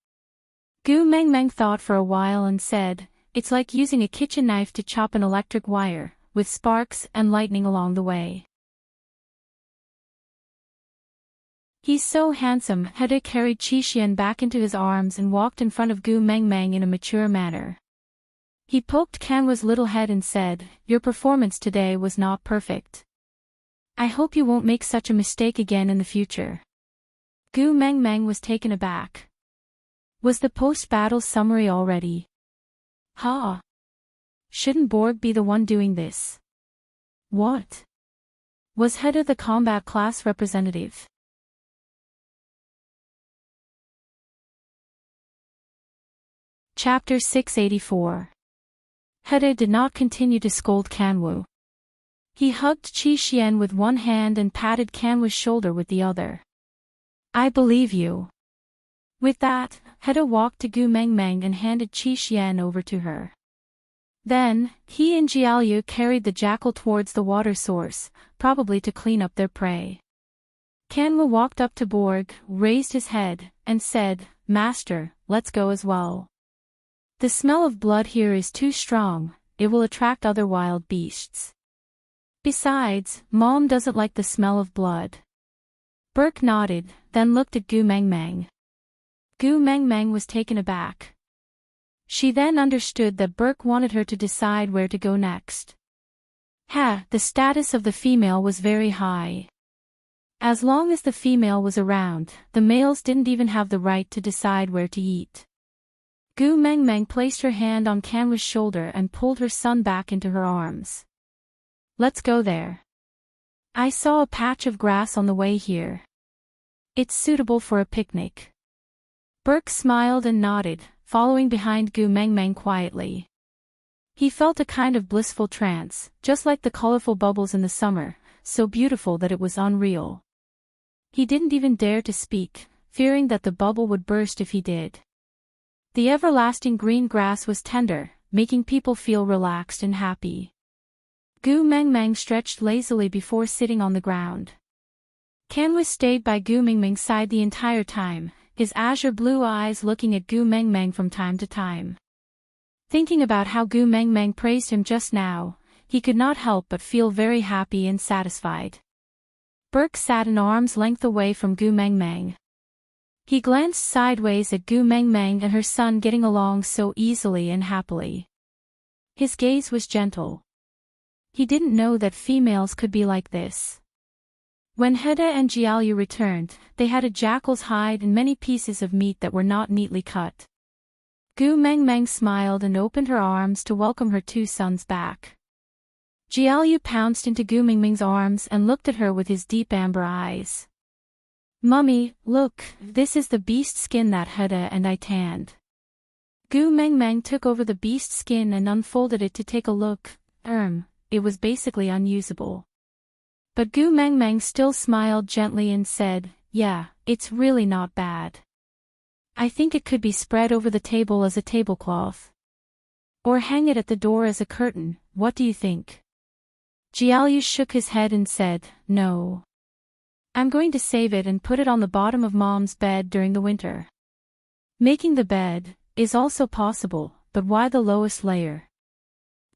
Gu Meng Meng thought for a while and said, it's like using a kitchen knife to chop an electric wire, with sparks and lightning along the way. He's so handsome. Hede carried Qi back into his arms and walked in front of Gu Meng Meng in a mature manner. He poked Kanwu's little head and said, your performance today was not perfect. I hope you won't make such a mistake again in the future. Gu Meng Meng was taken aback. Was the post-battle summary already? Ha! Shouldn't Borg be the one doing this? What? Was Hede the combat class representative? Chapter 684. Hede did not continue to scold Kanwu. He hugged Qi with one hand and patted Kanwu's shoulder with the other. I believe you. With that, Hede walked to Gu Meng Meng and handed Qi over to her. Then, he and Jiaoyu carried the jackal towards the water source, probably to clean up their prey. Kanwu walked up to Borg, raised his head, and said, Master, let's go as well. The smell of blood here is too strong, it will attract other wild beasts. Besides, Mom doesn't like the smell of blood. Burke nodded, then looked at Gu Meng Meng. Gu Meng Meng was taken aback. She then understood that Burke wanted her to decide where to go next. The status of the female was very high. As long as the female was around, the males didn't even have the right to decide where to eat. Gu Meng Meng placed her hand on Kanwu's shoulder and pulled her son back into her arms. Let's go there. I saw a patch of grass on the way here. It's suitable for a picnic. Burke smiled and nodded, following behind Gu Meng Meng quietly. He felt a kind of blissful trance, just like the colorful bubbles in the summer, so beautiful that it was unreal. He didn't even dare to speak, fearing that the bubble would burst if he did. The everlasting green grass was tender, making people feel relaxed and happy. Gu Mengmeng stretched lazily before sitting on the ground. Canwis stayed by Gu Mengmeng's side the entire time, his azure blue eyes looking at Gu Mengmeng from time to time. Thinking about how Gu Mengmeng praised him just now, he could not help but feel very happy and satisfied. Burke sat an arm's length away from Gu Mengmeng. He glanced sideways at Gu Mengmeng and her son getting along so easily and happily. His gaze was gentle. He didn't know that females could be like this. When Heda and Jiaoyu returned, they had a jackal's hide and many pieces of meat that were not neatly cut. Gu Mengmeng smiled and opened her arms to welcome her two sons back. Jiaoyu pounced into Gu Mengmeng's arms and looked at her with his deep amber eyes. "Mummy, look, this is the beast skin that Heda and I tanned." Gu Mengmeng took over the beast skin and unfolded it to take a look. It was basically unusable. But Gu Mengmeng still smiled gently and said, "Yeah, it's really not bad. I think it could be spread over the table as a tablecloth. Or hang it at the door as a curtain, what do you think?" Jiaoyu shook his head and said, "No. I'm going to save it and put it on the bottom of Mom's bed during the winter." Making the bed is also possible, but why the lowest layer?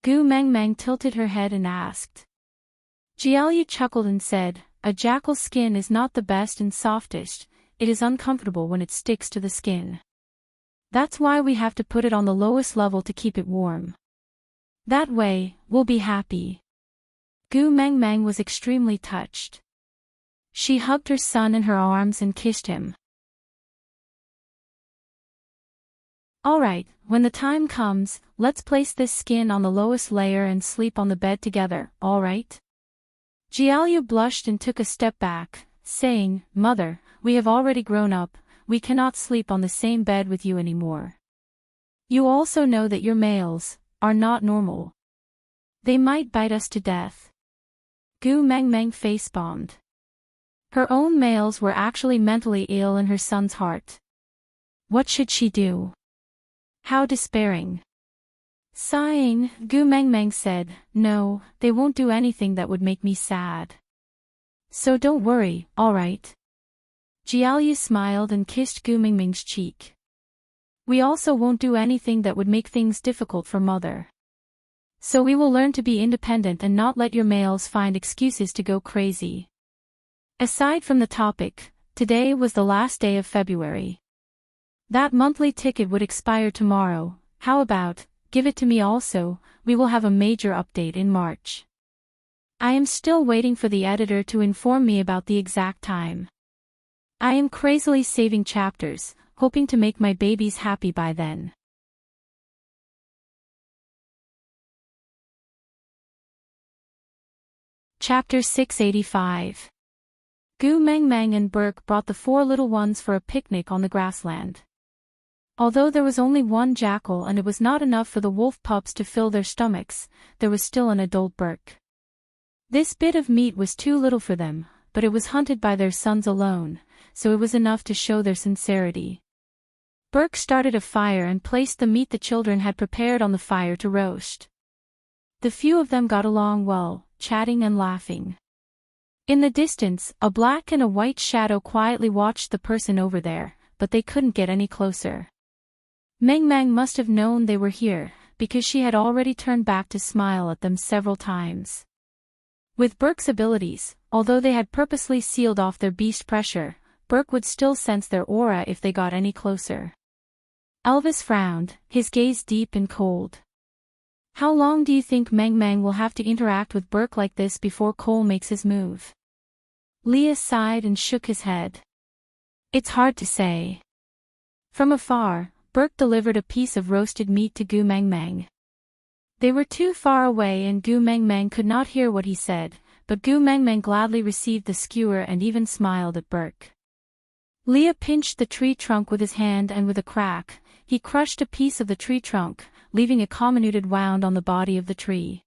Gu Mengmeng tilted her head and asked. Jiaoyu chuckled and said, "A jackal's skin is not the best and softest, it is uncomfortable when it sticks to the skin. That's why we have to put it on the lowest level to keep it warm. That way, we'll be happy." Gu Mengmeng was extremely touched. She hugged her son in her arms and kissed him. "Alright, when the time comes, let's place this skin on the lowest layer and sleep on the bed together, alright?" Jiaoyu blushed and took a step back, saying, "Mother, we have already grown up, we cannot sleep on the same bed with you anymore. You also know that your males are not normal. They might bite us to death." Gu Mengmeng face-bombed. Her own males were actually mentally ill in her son's heart. What should she do? How despairing. Sighing, Gu Mengmeng said, "No, they won't do anything that would make me sad. So don't worry, alright?" Jiaoyu smiled and kissed Gu Mengmeng's cheek. "We also won't do anything that would make things difficult for Mother. So we will learn to be independent and not let your males find excuses to go crazy." Aside from the topic, today was the last day of February. That monthly ticket would expire tomorrow. How about, give it to me also, we will have a major update in March. I am still waiting for the editor to inform me about the exact time. I am crazily saving chapters, hoping to make my babies happy by then. Chapter 685. Gu Mengmeng and Burke brought the four little ones for a picnic on the grassland. Although there was only one jackal and it was not enough for the wolf pups to fill their stomachs, there was still an adult Burke. This bit of meat was too little for them, but it was hunted by their sons alone, so it was enough to show their sincerity. Burke started a fire and placed the meat the children had prepared on the fire to roast. The few of them got along well, chatting and laughing. In the distance, a black and a white shadow quietly watched the person over there, but they couldn't get any closer. Mengmeng must have known they were here, because she had already turned back to smile at them several times. With Burke's abilities, although they had purposely sealed off their beast pressure, Burke would still sense their aura if they got any closer. Elvis frowned, his gaze deep and cold. How long do you think Mengmeng will have to interact with Burke like this before Cole makes his move? Leah sighed and shook his head. It's hard to say. From afar, Burke delivered a piece of roasted meat to Gu Mengmeng. They were too far away and Gu Mengmeng could not hear what he said, but Gu Mengmeng gladly received the skewer and even smiled at Burke. Leah pinched the tree trunk with his hand and with a crack, he crushed a piece of the tree trunk, leaving a comminuted wound on the body of the tree.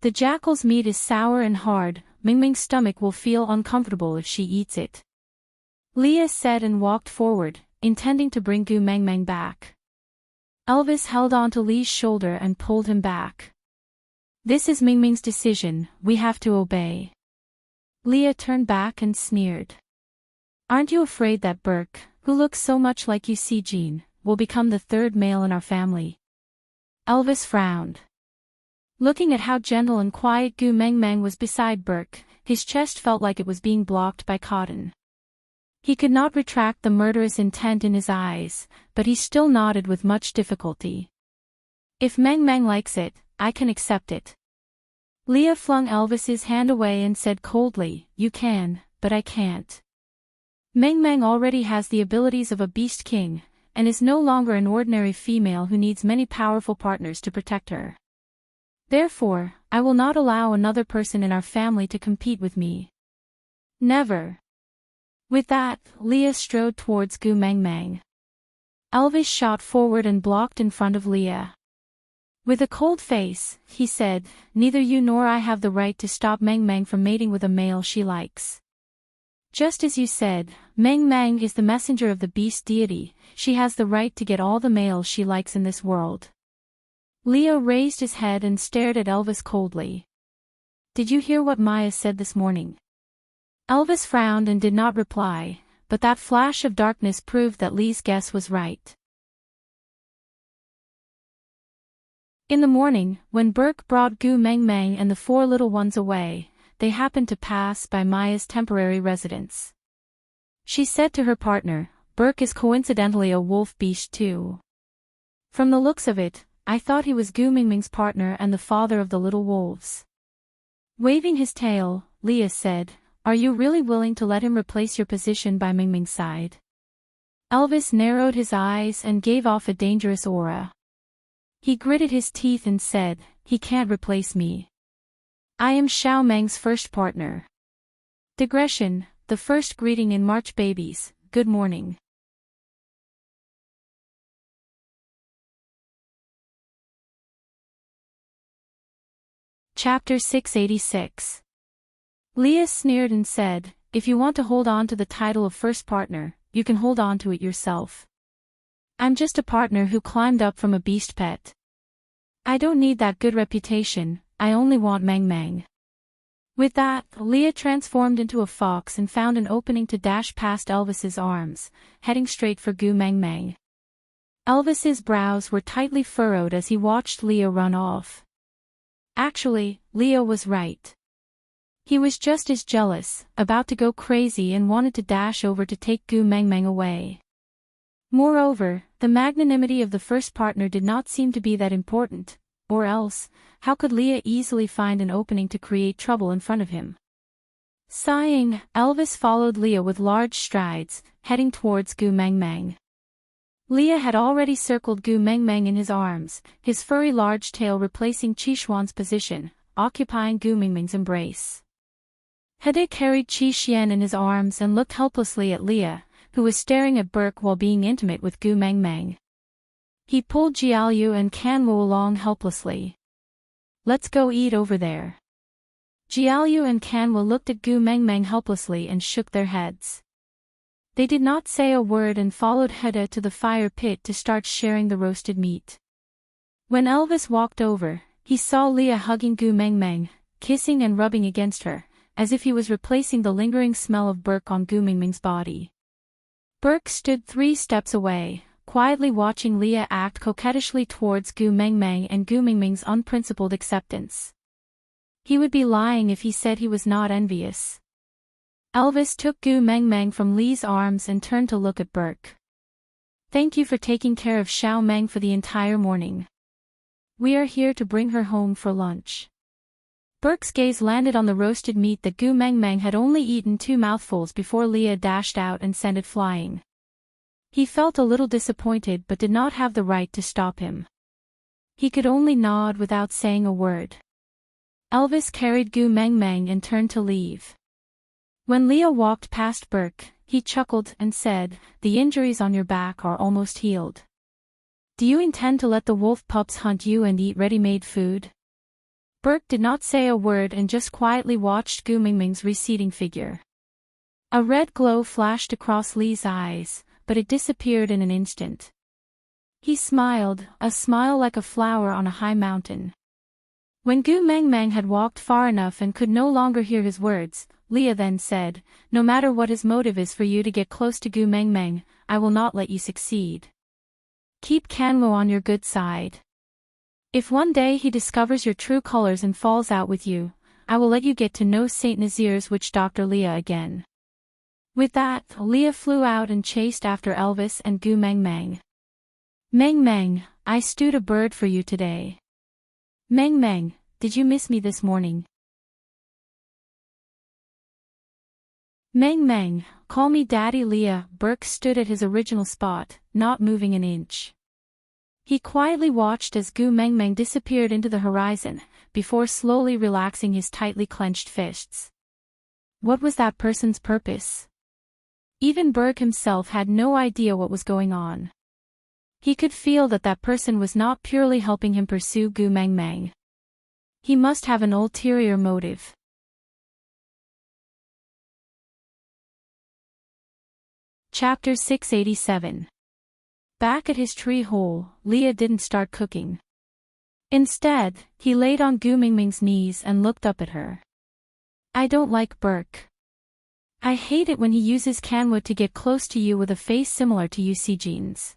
The jackal's meat is sour and hard, Mengmeng's stomach will feel uncomfortable if she eats it. Leah said and walked forward, intending to bring Gu Mengmeng back. Elvis held onto Lee's shoulder and pulled him back. This is Mingming's decision, we have to obey. Leah turned back and sneered. Aren't you afraid that Burke, who looks so much like you see Jean, will become the third male in our family? Elvis frowned. Looking at how gentle and quiet Gu Meng Meng was beside Burke, his chest felt like it was being blocked by cotton. He could not retract the murderous intent in his eyes, but he still nodded with much difficulty. If Meng Meng likes it, I can accept it. Leah flung Elvis's hand away and said coldly, You can, but I can't. Meng Meng already has the abilities of a beast king, and is no longer an ordinary female who needs many powerful partners to protect her. Therefore, I will not allow another person in our family to compete with me. Never. With that, Leah strode towards Gu Meng Meng. Elvis shot forward and blocked in front of Leah. With a cold face, he said, Neither you nor I have the right to stop Meng Meng from mating with a male she likes. Just as you said, Meng Meng is the messenger of the beast deity, she has the right to get all the males she likes in this world. Leo raised his head and stared at Elvis coldly. Did you hear what Maya said this morning? Elvis frowned and did not reply, but that flash of darkness proved that Lee's guess was right. In the morning, when Burke brought Gu Meng Meng and the 4 little ones away, they happened to pass by Maya's temporary residence. She said to her partner, Burke is coincidentally a wolf beast too. From the looks of it, I thought he was Gu Mingming's partner and the father of the little wolves. Waving his tail, Leah said, Are you really willing to let him replace your position by Mingming's side? Elvis narrowed his eyes and gave off a dangerous aura. He gritted his teeth and said, He can't replace me. I am Xiao Meng's first partner. Digression, the first greeting in March babies, good morning. Chapter 686. Leah sneered and said, If you want to hold on to the title of first partner, you can hold on to it yourself. I'm just a partner who climbed up from a beast pet. I don't need that good reputation, I only want Meng Meng. With that, Leah transformed into a fox and found an opening to dash past Elvis's arms, heading straight for Gu Meng Meng. Elvis's brows were tightly furrowed as he watched Leah run off. Actually, Leah was right. He was just as jealous, about to go crazy and wanted to dash over to take Gu Meng Meng away. Moreover, the magnanimity of the first partner did not seem to be that important, or else, how could Leah easily find an opening to create trouble in front of him? Sighing, Elvis followed Leah with large strides, heading towards Gu Meng Meng. Leah had already circled Gu Meng Meng in his arms, his furry large tail replacing Qixuan's position, occupying Gu Mingming's embrace. Hede carried Qi Xian in his arms and looked helplessly at Leah, who was staring at Burke while being intimate with Gu Meng Meng. He pulled Jiaoyu and Kanwu along helplessly. Let's go eat over there. Jiaoyu and Kanwu looked at Gu Meng Meng helplessly and shook their heads. They did not say a word and followed Hede to the fire pit to start sharing the roasted meat. When Elvis walked over, he saw Leah hugging Gu Meng Meng, kissing and rubbing against her, as if he was replacing the lingering smell of Burke on Gu Mingming's body. Burke stood 3 steps away, quietly watching Leah act coquettishly towards Gu Meng Meng and Gu Mingming's unprincipled acceptance. He would be lying if he said he was not envious. Elvis took Gu Meng Meng from Lee's arms and turned to look at Burke. Thank you for taking care of Xiao Meng for the entire morning. We are here to bring her home for lunch. Burke's gaze landed on the roasted meat that Gu Meng Meng had only eaten 2 mouthfuls before Leah dashed out and sent it flying. He felt a little disappointed but did not have the right to stop him. He could only nod without saying a word. Elvis carried Gu Meng Meng and turned to leave. When Leah walked past Burke, he chuckled and said, The injuries on your back are almost healed. Do you intend to let the wolf pups hunt you and eat ready-made food? Burke did not say a word and just quietly watched Gu Mingming's receding figure. A red glow flashed across Lee's eyes, but it disappeared in an instant. He smiled, a smile like a flower on a high mountain. When Gu Mengmeng had walked far enough and could no longer hear his words, Leah then said, "No matter what his motive is for you to get close to Gu Mengmeng, I will not let you succeed. Keep Kanwo on your good side. If one day he discovers your true colors and falls out with you, I will let you get to know Saint Nazir's witch doctor Leah again." With that, Leah flew out and chased after Elvis and Gu Mengmeng. "Mengmeng, I stewed a bird for you today. Mengmeng, did you miss me this morning?" "Mengmeng, call me Daddy." Leah. Burke stood at his original spot, not moving an inch. He quietly watched as Gu Mengmeng disappeared into the horizon, before slowly relaxing his tightly clenched fists. What was that person's purpose? Even Burke himself had no idea what was going on. He could feel that that person was not purely helping him pursue Gu Mengmeng. He must have an ulterior motive. Chapter 687. Back at his tree hole, Leah didn't start cooking. Instead, he laid on Gu Mengmeng's knees and looked up at her. "I don't like Burke. I hate it when he uses Kanwo to get close to you with a face similar to Yusijian's."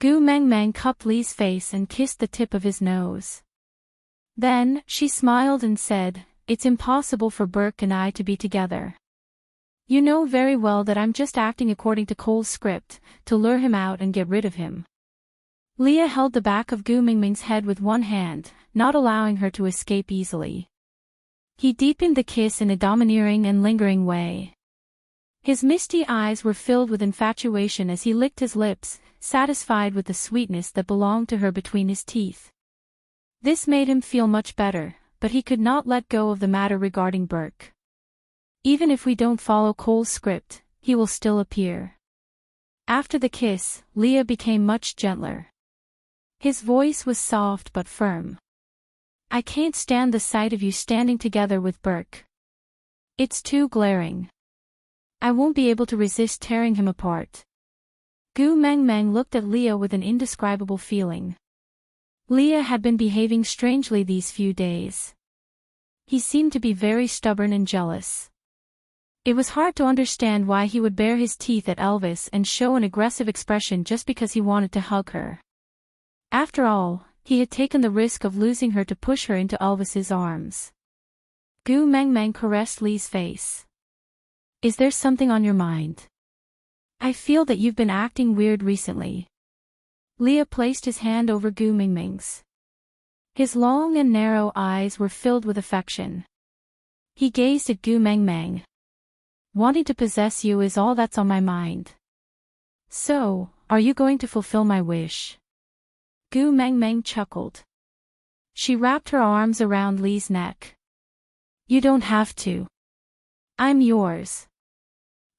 Gu Mengmeng cupped Lee's face and kissed the tip of his nose. Then, she smiled and said, "It's impossible for Burke and I to be together. You know very well that I'm just acting according to Cole's script, to lure him out and get rid of him." Leah held the back of Gu Mengmeng's head with one hand, not allowing her to escape easily. He deepened the kiss in a domineering and lingering way. His misty eyes were filled with infatuation as he licked his lips, satisfied with the sweetness that belonged to her between his teeth. This made him feel much better, but he could not let go of the matter regarding Burke. "Even if we don't follow Cole's script, he will still appear." After the kiss, Leah became much gentler. His voice was soft but firm. "I can't stand the sight of you standing together with Burke. It's too glaring. I won't be able to resist tearing him apart." Gu Mengmeng looked at Leah with an indescribable feeling. Leah had been behaving strangely these few days. He seemed to be very stubborn and jealous. It was hard to understand why he would bare his teeth at Elvis and show an aggressive expression just because he wanted to hug her. After all, he had taken the risk of losing her to push her into Elvis's arms. Gu Mengmeng caressed Lee's face. "Is there something on your mind? I feel that you've been acting weird recently." Leah placed his hand over Gu Mengmeng's. His long and narrow eyes were filled with affection. He gazed at Gu Mengmeng. "Wanting to possess you is all that's on my mind. So, are you going to fulfill my wish?" Gu Mengmeng chuckled. She wrapped her arms around Lee's neck. "You don't have to. I'm yours."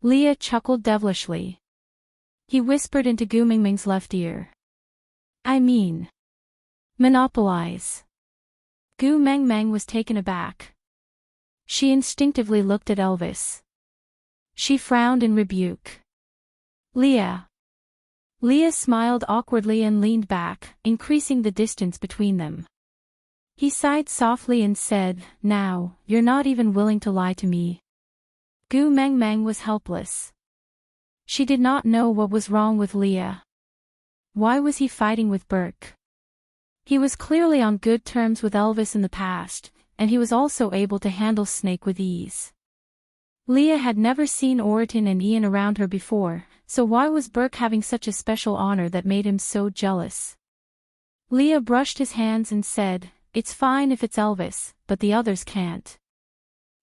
Leah chuckled devilishly. He whispered into Gu Mengmeng's left ear. "I mean, monopolize." Gu Mengmeng was taken aback. She instinctively looked at Elvis. She frowned in rebuke. "Leah." Leah smiled awkwardly and leaned back, increasing the distance between them. He sighed softly and said, "Now, you're not even willing to lie to me." Gu Mengmeng was helpless. She did not know what was wrong with Leah. Why was he fighting with Burke? He was clearly on good terms with Elvis in the past, and he was also able to handle Snake with ease. Leah had never seen Oriton and Ian around her before, so why was Burke having such a special honor that made him so jealous? Leah brushed his hands and said, "It's fine if it's Elvis, but the others can't.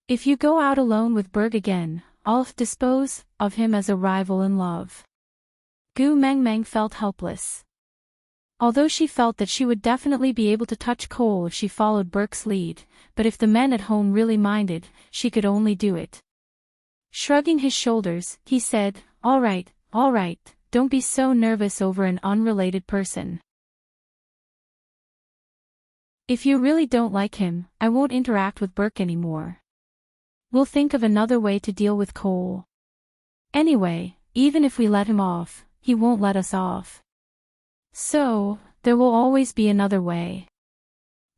If you go out alone with Burke again, I'll dispose of him as a rival in love." Gu Mengmeng felt helpless. Although she felt that she would definitely be able to touch Cole if she followed Burke's lead, but if the men at home really minded, she could only do it. Shrugging his shoulders, he said, all right, don't be so nervous over an unrelated person. If you really don't like him, I won't interact with Burke anymore. We'll think of another way to deal with Cole. Anyway, even if we let him off, he won't let us off. So, there will always be another way.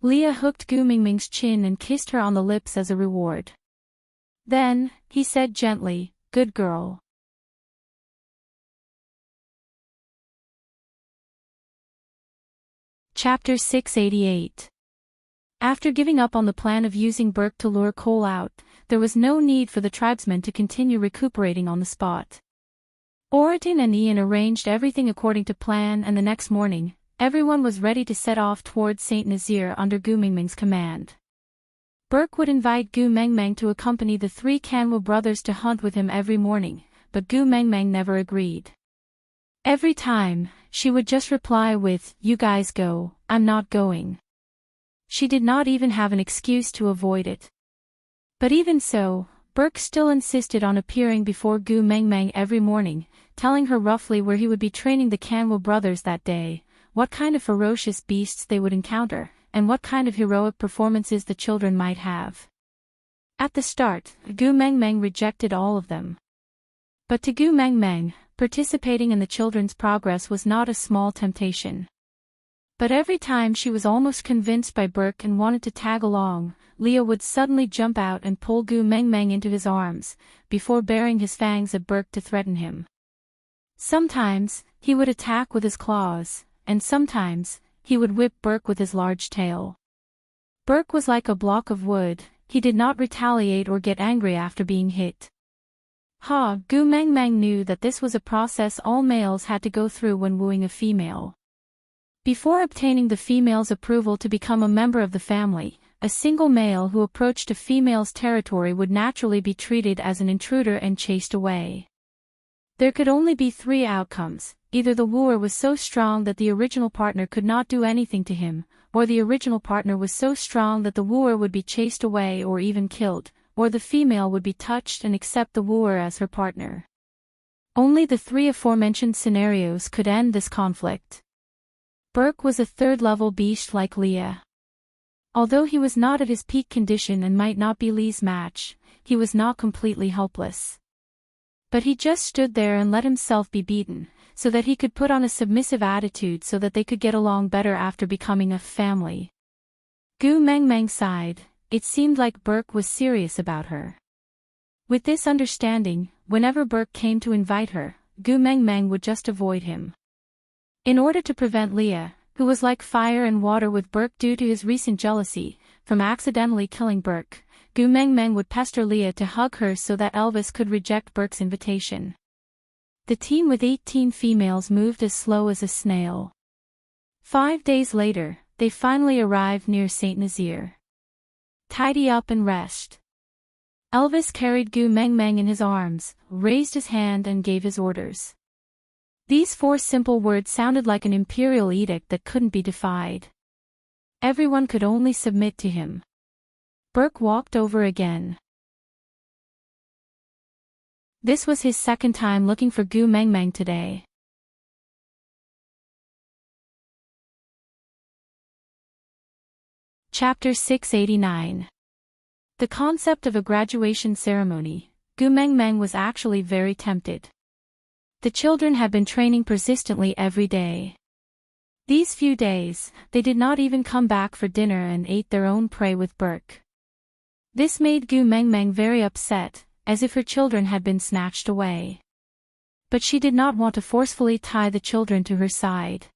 Leah hooked Gu Mingming's chin and kissed her on the lips as a reward. Then, he said gently, "Good girl." Chapter 688. After giving up on the plan of using Burke to lure Cole out, there was no need for the tribesmen to continue recuperating on the spot. Oriton and Ian arranged everything according to plan, and the next morning, everyone was ready to set off towards St. Nazaire under Gu Mingming's command. Burke would invite Gu Mengmeng to accompany the three Canwa brothers to hunt with him every morning, but Gu Mengmeng never agreed. Every time, she would just reply with, "You guys go, I'm not going." She did not even have an excuse to avoid it. But even so, Burke still insisted on appearing before Gu Mengmeng every morning, telling her roughly where he would be training the Canwa brothers that day, what kind of ferocious beasts they would encounter, and what kind of heroic performances the children might have. At the start, Gu Mengmeng rejected all of them. But to Gu Mengmeng, participating in the children's progress was not a small temptation. But every time she was almost convinced by Burke and wanted to tag along, Leo would suddenly jump out and pull Gu Mengmeng into his arms, before baring his fangs at Burke to threaten him. Sometimes, he would attack with his claws, and sometimes, he would whip Burke with his large tail. Burke was like a block of wood, he did not retaliate or get angry after being hit. Gu Mengmeng knew that this was a process all males had to go through when wooing a female. Before obtaining the female's approval to become a member of the family, a single male who approached a female's territory would naturally be treated as an intruder and chased away. There could only be three outcomes: either the wooer was so strong that the original partner could not do anything to him, or the original partner was so strong that the wooer would be chased away or even killed, or the female would be touched and accept the wooer as her partner. Only the three aforementioned scenarios could end this conflict. Burke was a third-level beast like Leah. Although he was not at his peak condition and might not be Lee's match, he was not completely helpless. But he just stood there and let himself be beaten, so that he could put on a submissive attitude so that they could get along better after becoming a family. Gu Mengmeng sighed. It seemed like Burke was serious about her. With this understanding, whenever Burke came to invite her, Gu Mengmeng would just avoid him. In order to prevent Leah, who was like fire and water with Burke due to his recent jealousy, from accidentally killing Burke, Gu Mengmeng would pester Leah to hug her so that Elvis could reject Burke's invitation. The team with 18 females moved as slow as a snail. 5 days later, they finally arrived near St. Nazaire. Tidy up and rest. Elvis carried Gu Mengmeng in his arms, raised his hand and gave his orders. These 4 simple words sounded like an imperial edict that couldn't be defied. Everyone could only submit to him. Burke walked over again. This was his second time looking for Gu Mengmeng today. Chapter 689. The concept of a graduation ceremony, Gu Mengmeng was actually very tempted. The children had been training persistently every day. These few days, they did not even come back for dinner and ate their own prey with Burke. This made Gu Mengmeng very upset, as if her children had been snatched away. But she did not want to forcefully tie the children to her side.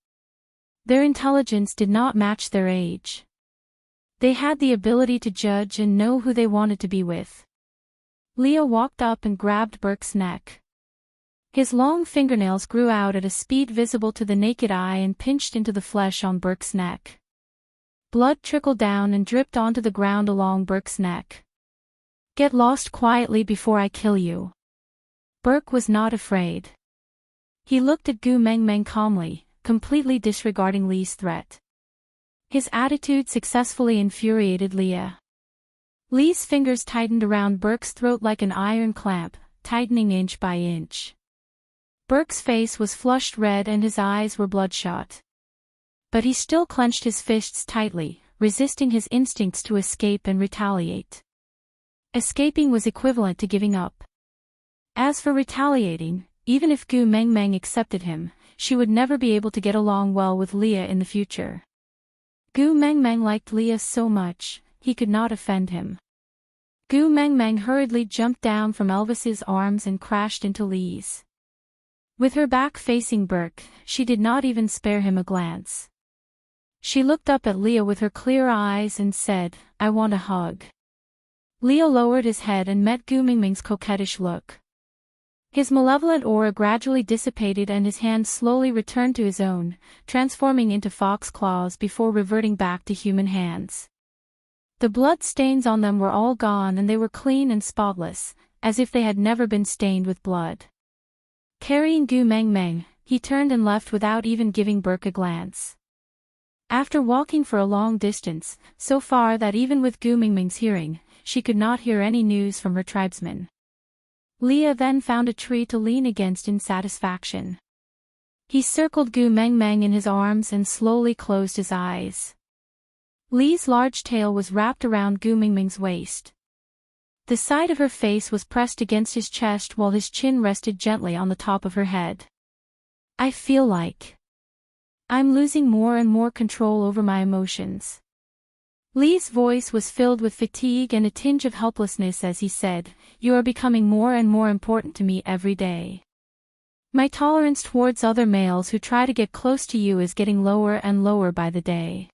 Their intelligence did not match their age. They had the ability to judge and know who they wanted to be with. Leah walked up and grabbed Burke's neck. His long fingernails grew out at a speed visible to the naked eye and pinched into the flesh on Burke's neck. Blood trickled down and dripped onto the ground along Burke's neck. "Get lost quietly before I kill you." Burke was not afraid. He looked at Gu Mengmeng calmly, completely disregarding Lee's threat. His attitude successfully infuriated Leah. Lee's fingers tightened around Burke's throat like an iron clamp, tightening inch by inch. Burke's face was flushed red and his eyes were bloodshot. But he still clenched his fists tightly, resisting his instincts to escape and retaliate. Escaping was equivalent to giving up. As for retaliating, even if Gu Mengmeng accepted him, she would never be able to get along well with Leah in the future. Gu Mengmeng liked Leah so much, he could not offend him. Gu Mengmeng hurriedly jumped down from Elvis's arms and crashed into Lee's. With her back facing Burke, she did not even spare him a glance. She looked up at Leah with her clear eyes and said, "I want a hug." Leah lowered his head and met Gu Mingming's coquettish look. His malevolent aura gradually dissipated and his hand slowly returned to his own, transforming into fox claws before reverting back to human hands. The blood stains on them were all gone and they were clean and spotless, as if they had never been stained with blood. Carrying Gu Mengmeng, he turned and left without even giving Burke a glance. After walking for a long distance, so far that even with Gu Mingming's hearing, she could not hear any news from her tribesmen. Leah then found a tree to lean against in satisfaction. He circled Gu Mengmeng in his arms and slowly closed his eyes. Lee's large tail was wrapped around Gu Mingming's waist. The side of her face was pressed against his chest while his chin rested gently on the top of her head. "I feel like I'm losing more and more control over my emotions." Lee's voice was filled with fatigue and a tinge of helplessness as he said, "You are becoming more and more important to me every day. My tolerance towards other males who try to get close to you is getting lower and lower by the day.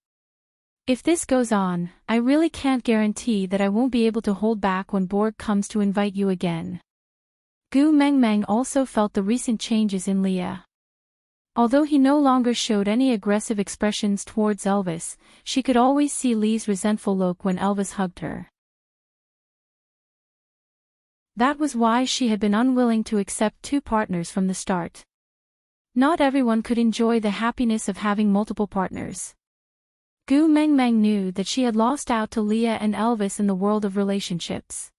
If this goes on, I really can't guarantee that I won't be able to hold back when Borg comes to invite you again." Gu Mengmeng also felt the recent changes in Leah. Although he no longer showed any aggressive expressions towards Elvis, she could always see Lee's resentful look when Elvis hugged her. That was why she had been unwilling to accept two partners from the start. Not everyone could enjoy the happiness of having multiple partners. Gu Mengmeng knew that she had lost out to Leah and Elvis in the world of relationships.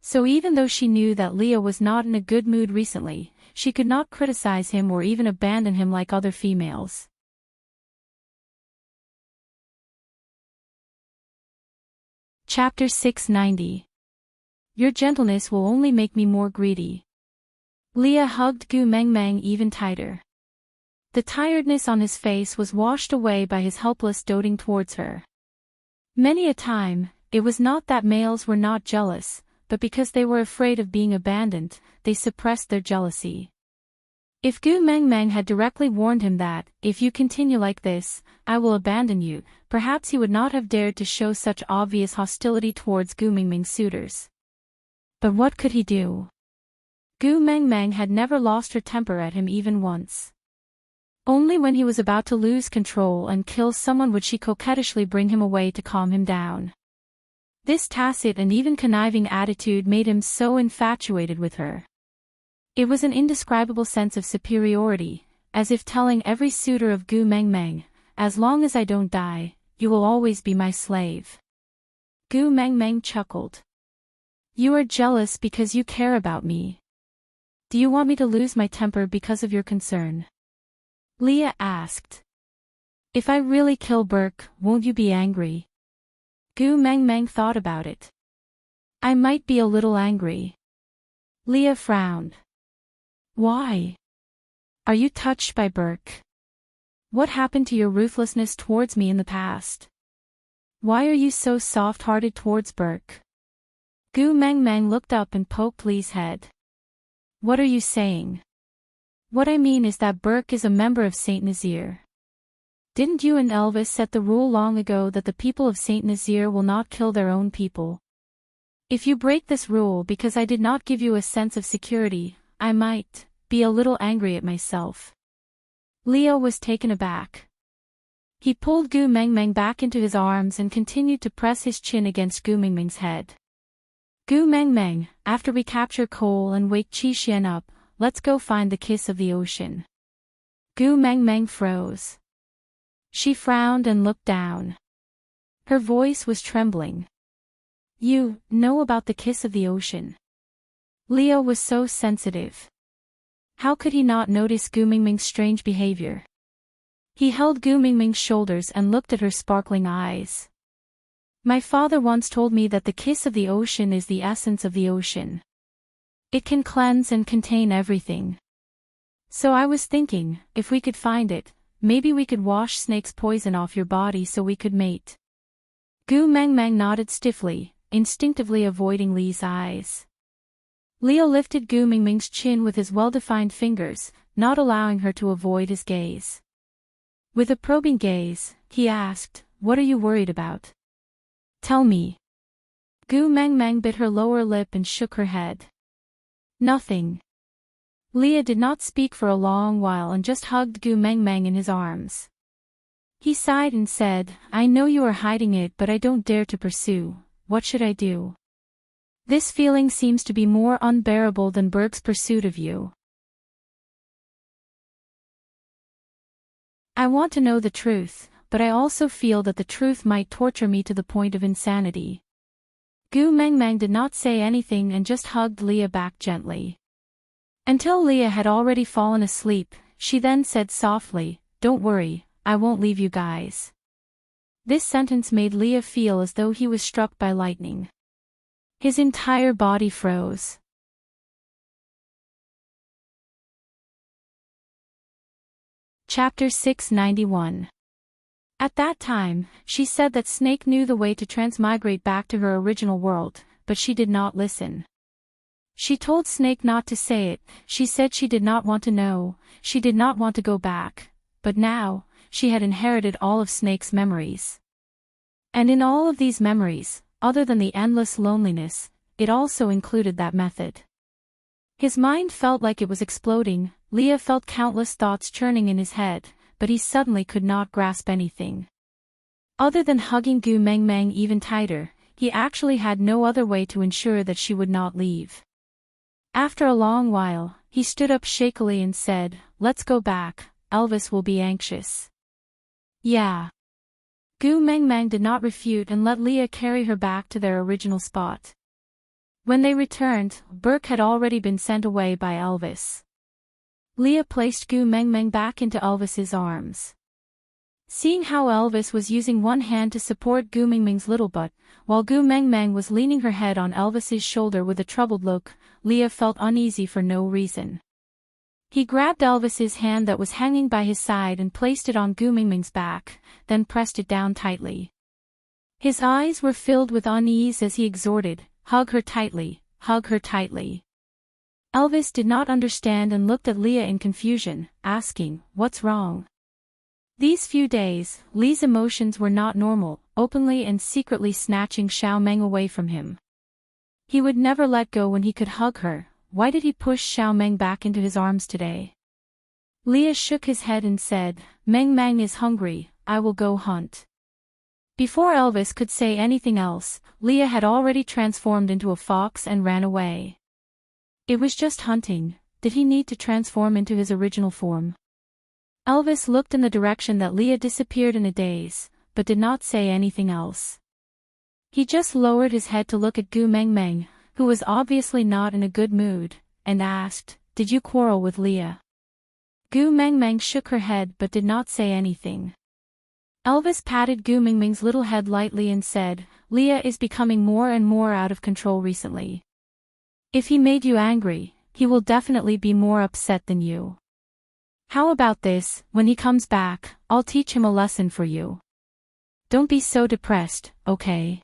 So even though she knew that Leah was not in a good mood recently, she could not criticize him or even abandon him like other females. Chapter 690. Your gentleness will only make me more greedy. Leah hugged Gu Mengmeng even tighter. The tiredness on his face was washed away by his helpless doting towards her. Many a time, it was not that males were not jealous, but because they were afraid of being abandoned, they suppressed their jealousy. If Gu Mengmeng had directly warned him that, "If you continue like this, I will abandon you," perhaps he would not have dared to show such obvious hostility towards Gu Mingming's suitors. But what could he do? Gu Mengmeng had never lost her temper at him even once. Only when he was about to lose control and kill someone would she coquettishly bring him away to calm him down. This tacit and even conniving attitude made him so infatuated with her. It was an indescribable sense of superiority, as if telling every suitor of Gu Mengmeng, "As long as I don't die, you will always be my slave." Gu Mengmeng chuckled. "You are jealous because you care about me. Do you want me to lose my temper because of your concern?" Leah asked. "If I really kill Burke, won't you be angry?" Gu Mengmeng thought about it. "I might be a little angry." Leah frowned. "Why? Are you touched by Burke? What happened to your ruthlessness towards me in the past? Why are you so soft-hearted towards Burke?" Gu Mengmeng looked up and poked Lee's head. "What are you saying?" "What I mean is that Burke is a member of Saint Nazaire. Didn't you and Elvis set the rule long ago that the people of Saint Nazaire will not kill their own people? If you break this rule because I did not give you a sense of security, I might be a little angry at myself." Leah was taken aback. He pulled Gu Mengmeng back into his arms and continued to press his chin against Gu Mingming's head. "Gu Mengmeng, after we capture Cole and wake Qi Xian up, let's go find the kiss of the ocean." Gu Mengmeng froze. She frowned and looked down. Her voice was trembling. "You know about the kiss of the ocean?" Leah was so sensitive. How could he not notice Gu Mingming's strange behavior? He held Gu Mingming's shoulders and looked at her sparkling eyes. "My father once told me that the kiss of the ocean is the essence of the ocean. It can cleanse and contain everything. So I was thinking, if we could find it, maybe we could wash Snake's poison off your body so we could mate. Gu Mengmeng nodded stiffly, instinctively avoiding Li's eyes. Leo lifted Gu Mingming's chin with his well-defined fingers, not allowing her to avoid his gaze. With a probing gaze, he asked, "What are you worried about? Tell me." Gu Mengmeng bit her lower lip and shook her head. Nothing. Leah did not speak for a long while and just hugged Gu Mengmeng in his arms. He sighed and said, "I know you are hiding it, but I don't dare to pursue. What should I do? This feeling seems to be more unbearable than Berg's pursuit of you. I want to know the truth, but I also feel that the truth might torture me to the point of insanity." Gu Mengmeng did not say anything and just hugged Leah back gently. Until Leah had already fallen asleep, she then said softly, "Don't worry, I won't leave you guys." This sentence made Leah feel as though he was struck by lightning. His entire body froze. Chapter 691. At that time, she said that Snake knew the way to transmigrate back to her original world, but she did not listen. She told Snake not to say it, she said she did not want to know, she did not want to go back, but now, she had inherited all of Snake's memories. And in all of these memories, other than the endless loneliness, it also included that method. His mind felt like it was exploding. Leah felt countless thoughts churning in his head, but he suddenly could not grasp anything. Other than hugging Gu Mengmeng even tighter, he actually had no other way to ensure that she would not leave. After a long while, he stood up shakily and said, "Let's go back, Elvis will be anxious." Yeah. Gu Mengmeng did not refute and let Leah carry her back to their original spot. When they returned, Burke had already been sent away by Elvis. Leah placed Gu Mengmeng back into Elvis's arms. Seeing how Elvis was using one hand to support Gu Mengmeng's little butt, while Gu Mengmeng was leaning her head on Elvis's shoulder with a troubled look, Leah felt uneasy for no reason. He grabbed Elvis's hand that was hanging by his side and placed it on Gu Mengmeng's back, then pressed it down tightly. His eyes were filled with unease as he exhorted, "Hug her tightly, hug her tightly." Elvis did not understand and looked at Leah in confusion, asking, "What's wrong?" These few days, Li's emotions were not normal, openly and secretly snatching Xiao Meng away from him. He would never let go when he could hug her. Why did he push Xiao Meng back into his arms today? Leah shook his head and said, "Meng Meng is hungry, I will go hunt." Before Elvis could say anything else, Leah had already transformed into a fox and ran away. It was just hunting. Did he need to transform into his original form? Elvis looked in the direction that Leah disappeared in a daze, but did not say anything else. He just lowered his head to look at Gu Mengmeng, who was obviously not in a good mood, and asked, "Did you quarrel with Leah?" Gu Mengmeng shook her head but did not say anything. Elvis patted Gu Mengmeng's little head lightly and said, "Leah is becoming more and more out of control recently. If he made you angry, he will definitely be more upset than you. How about this, when he comes back, I'll teach him a lesson for you. Don't be so depressed, okay?"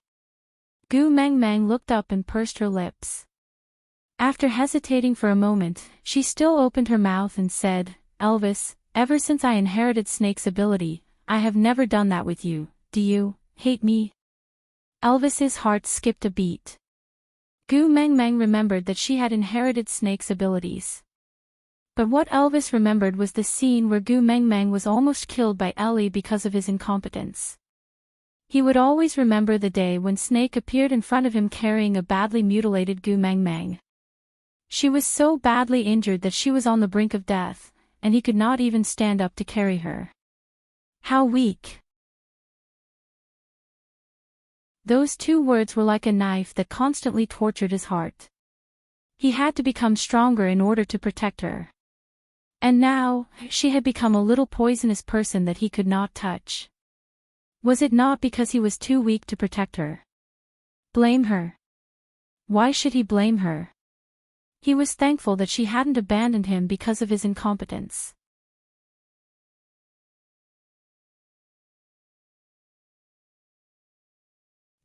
Gu Mengmeng looked up and pursed her lips. After hesitating for a moment, she still opened her mouth and said, "Elvis, ever since I inherited Snake's ability, I have never done that with you. Do you hate me?" Elvis's heart skipped a beat. Gu Mengmeng remembered that she had inherited Snake's abilities. But what Elvis remembered was the scene where Gu Mengmeng was almost killed by Ellie because of his incompetence. He would always remember the day when Snake appeared in front of him carrying a badly mutilated Gu Mengmeng. She was so badly injured that she was on the brink of death, and he could not even stand up to carry her. How weak! Those two words were like a knife that constantly tortured his heart. He had to become stronger in order to protect her. And now, she had become a little poisonous person that he could not touch. Was it not because he was too weak to protect her? Blame her. Why should he blame her? He was thankful that she hadn't abandoned him because of his incompetence.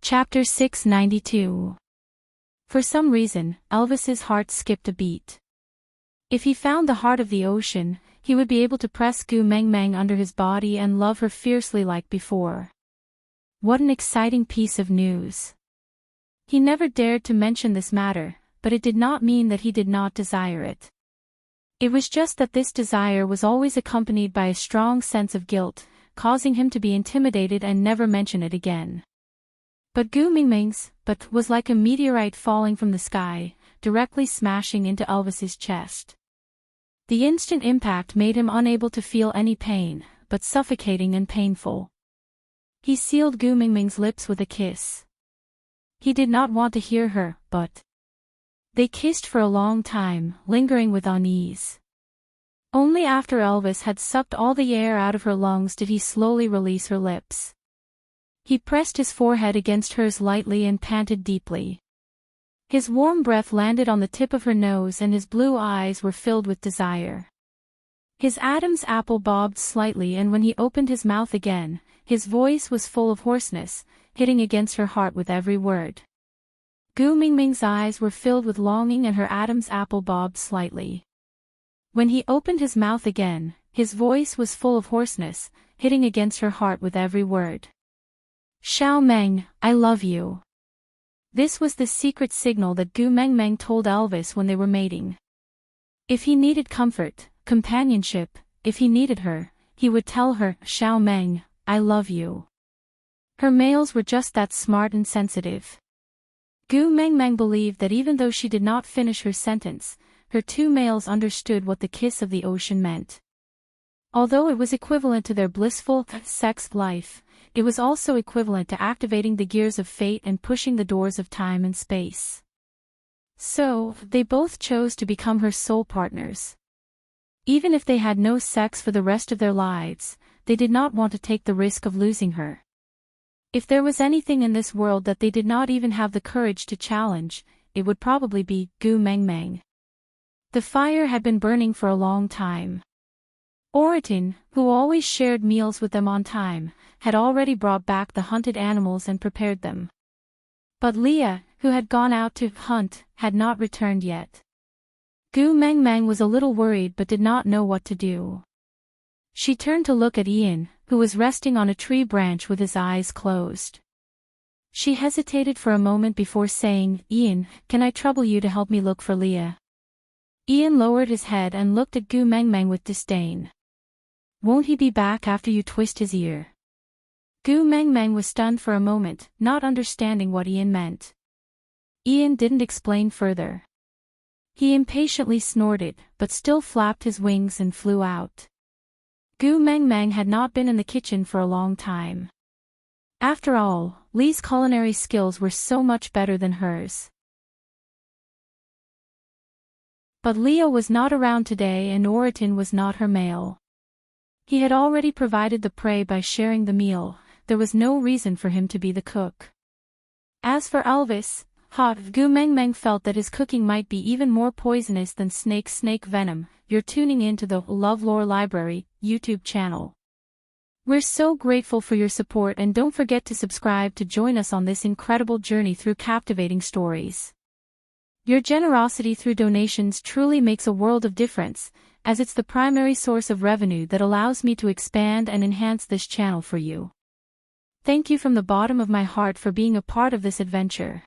Chapter 692. For some reason, Elvis's heart skipped a beat. If he found the heart of the ocean, he would be able to press Gu Meng Meng under his body and love her fiercely like before. What an exciting piece of news. He never dared to mention this matter, but it did not mean that he did not desire it. It was just that this desire was always accompanied by a strong sense of guilt, causing him to be intimidated and never mention it again. But Gu Mingming's but was like a meteorite falling from the sky, directly smashing into Elvis's chest. The instant impact made him unable to feel any pain, but suffocating and painful. He sealed Gu Mingming's lips with a kiss. He did not want to hear her, but they kissed for a long time, lingering with unease. Only after Elvis had sucked all the air out of her lungs did he slowly release her lips. He pressed his forehead against hers lightly and panted deeply. His warm breath landed on the tip of her nose and his blue eyes were filled with desire. His Adam's apple bobbed slightly, and when he opened his mouth again, his voice was full of hoarseness, hitting against her heart with every word. Gu Mingming's eyes were filled with longing and her Adam's apple bobbed slightly. When he opened his mouth again, his voice was full of hoarseness, hitting against her heart with every word. "Xiao Meng, I love you." This was the secret signal that Gu Meng Meng told Elvis when they were mating. If he needed comfort, companionship, if he needed her, he would tell her, "Xiao Meng, I love you." Her males were just that smart and sensitive. Gu Meng Meng believed that even though she did not finish her sentence, her two males understood what the kiss of the ocean meant. Although it was equivalent to their blissful sex life, it was also equivalent to activating the gears of fate and pushing the doors of time and space. So, they both chose to become her soul partners. Even if they had no sex for the rest of their lives, they did not want to take the risk of losing her. If there was anything in this world that they did not even have the courage to challenge, it would probably be Gu Meng Meng. The fire had been burning for a long time. Oritin, who always shared meals with them on time, had already brought back the hunted animals and prepared them. But Leah, who had gone out to hunt, had not returned yet. Gu Meng Meng was a little worried but did not know what to do. She turned to look at Ian, who was resting on a tree branch with his eyes closed. She hesitated for a moment before saying, "Ian, can I trouble you to help me look for Leah?" Ian lowered his head and looked at Gu Meng Meng with disdain. "Won't he be back after you twist his ear?" Gu Meng Meng was stunned for a moment, not understanding what Ian meant. Ian didn't explain further. He impatiently snorted, but still flapped his wings and flew out. Gu Meng Meng had not been in the kitchen for a long time. After all, Lee's culinary skills were so much better than hers. But Leah was not around today and Oritin was not her male. He had already provided the prey by sharing the meal, there was no reason for him to be the cook. As for Elvis, Gu Meng Meng felt that his cooking might be even more poisonous than snake venom. You're tuning in to the LoveLore Library YouTube channel. We're so grateful for your support, and don't forget to subscribe to join us on this incredible journey through captivating stories. Your generosity through donations truly makes a world of difference, as it's the primary source of revenue that allows me to expand and enhance this channel for you. Thank you from the bottom of my heart for being a part of this adventure.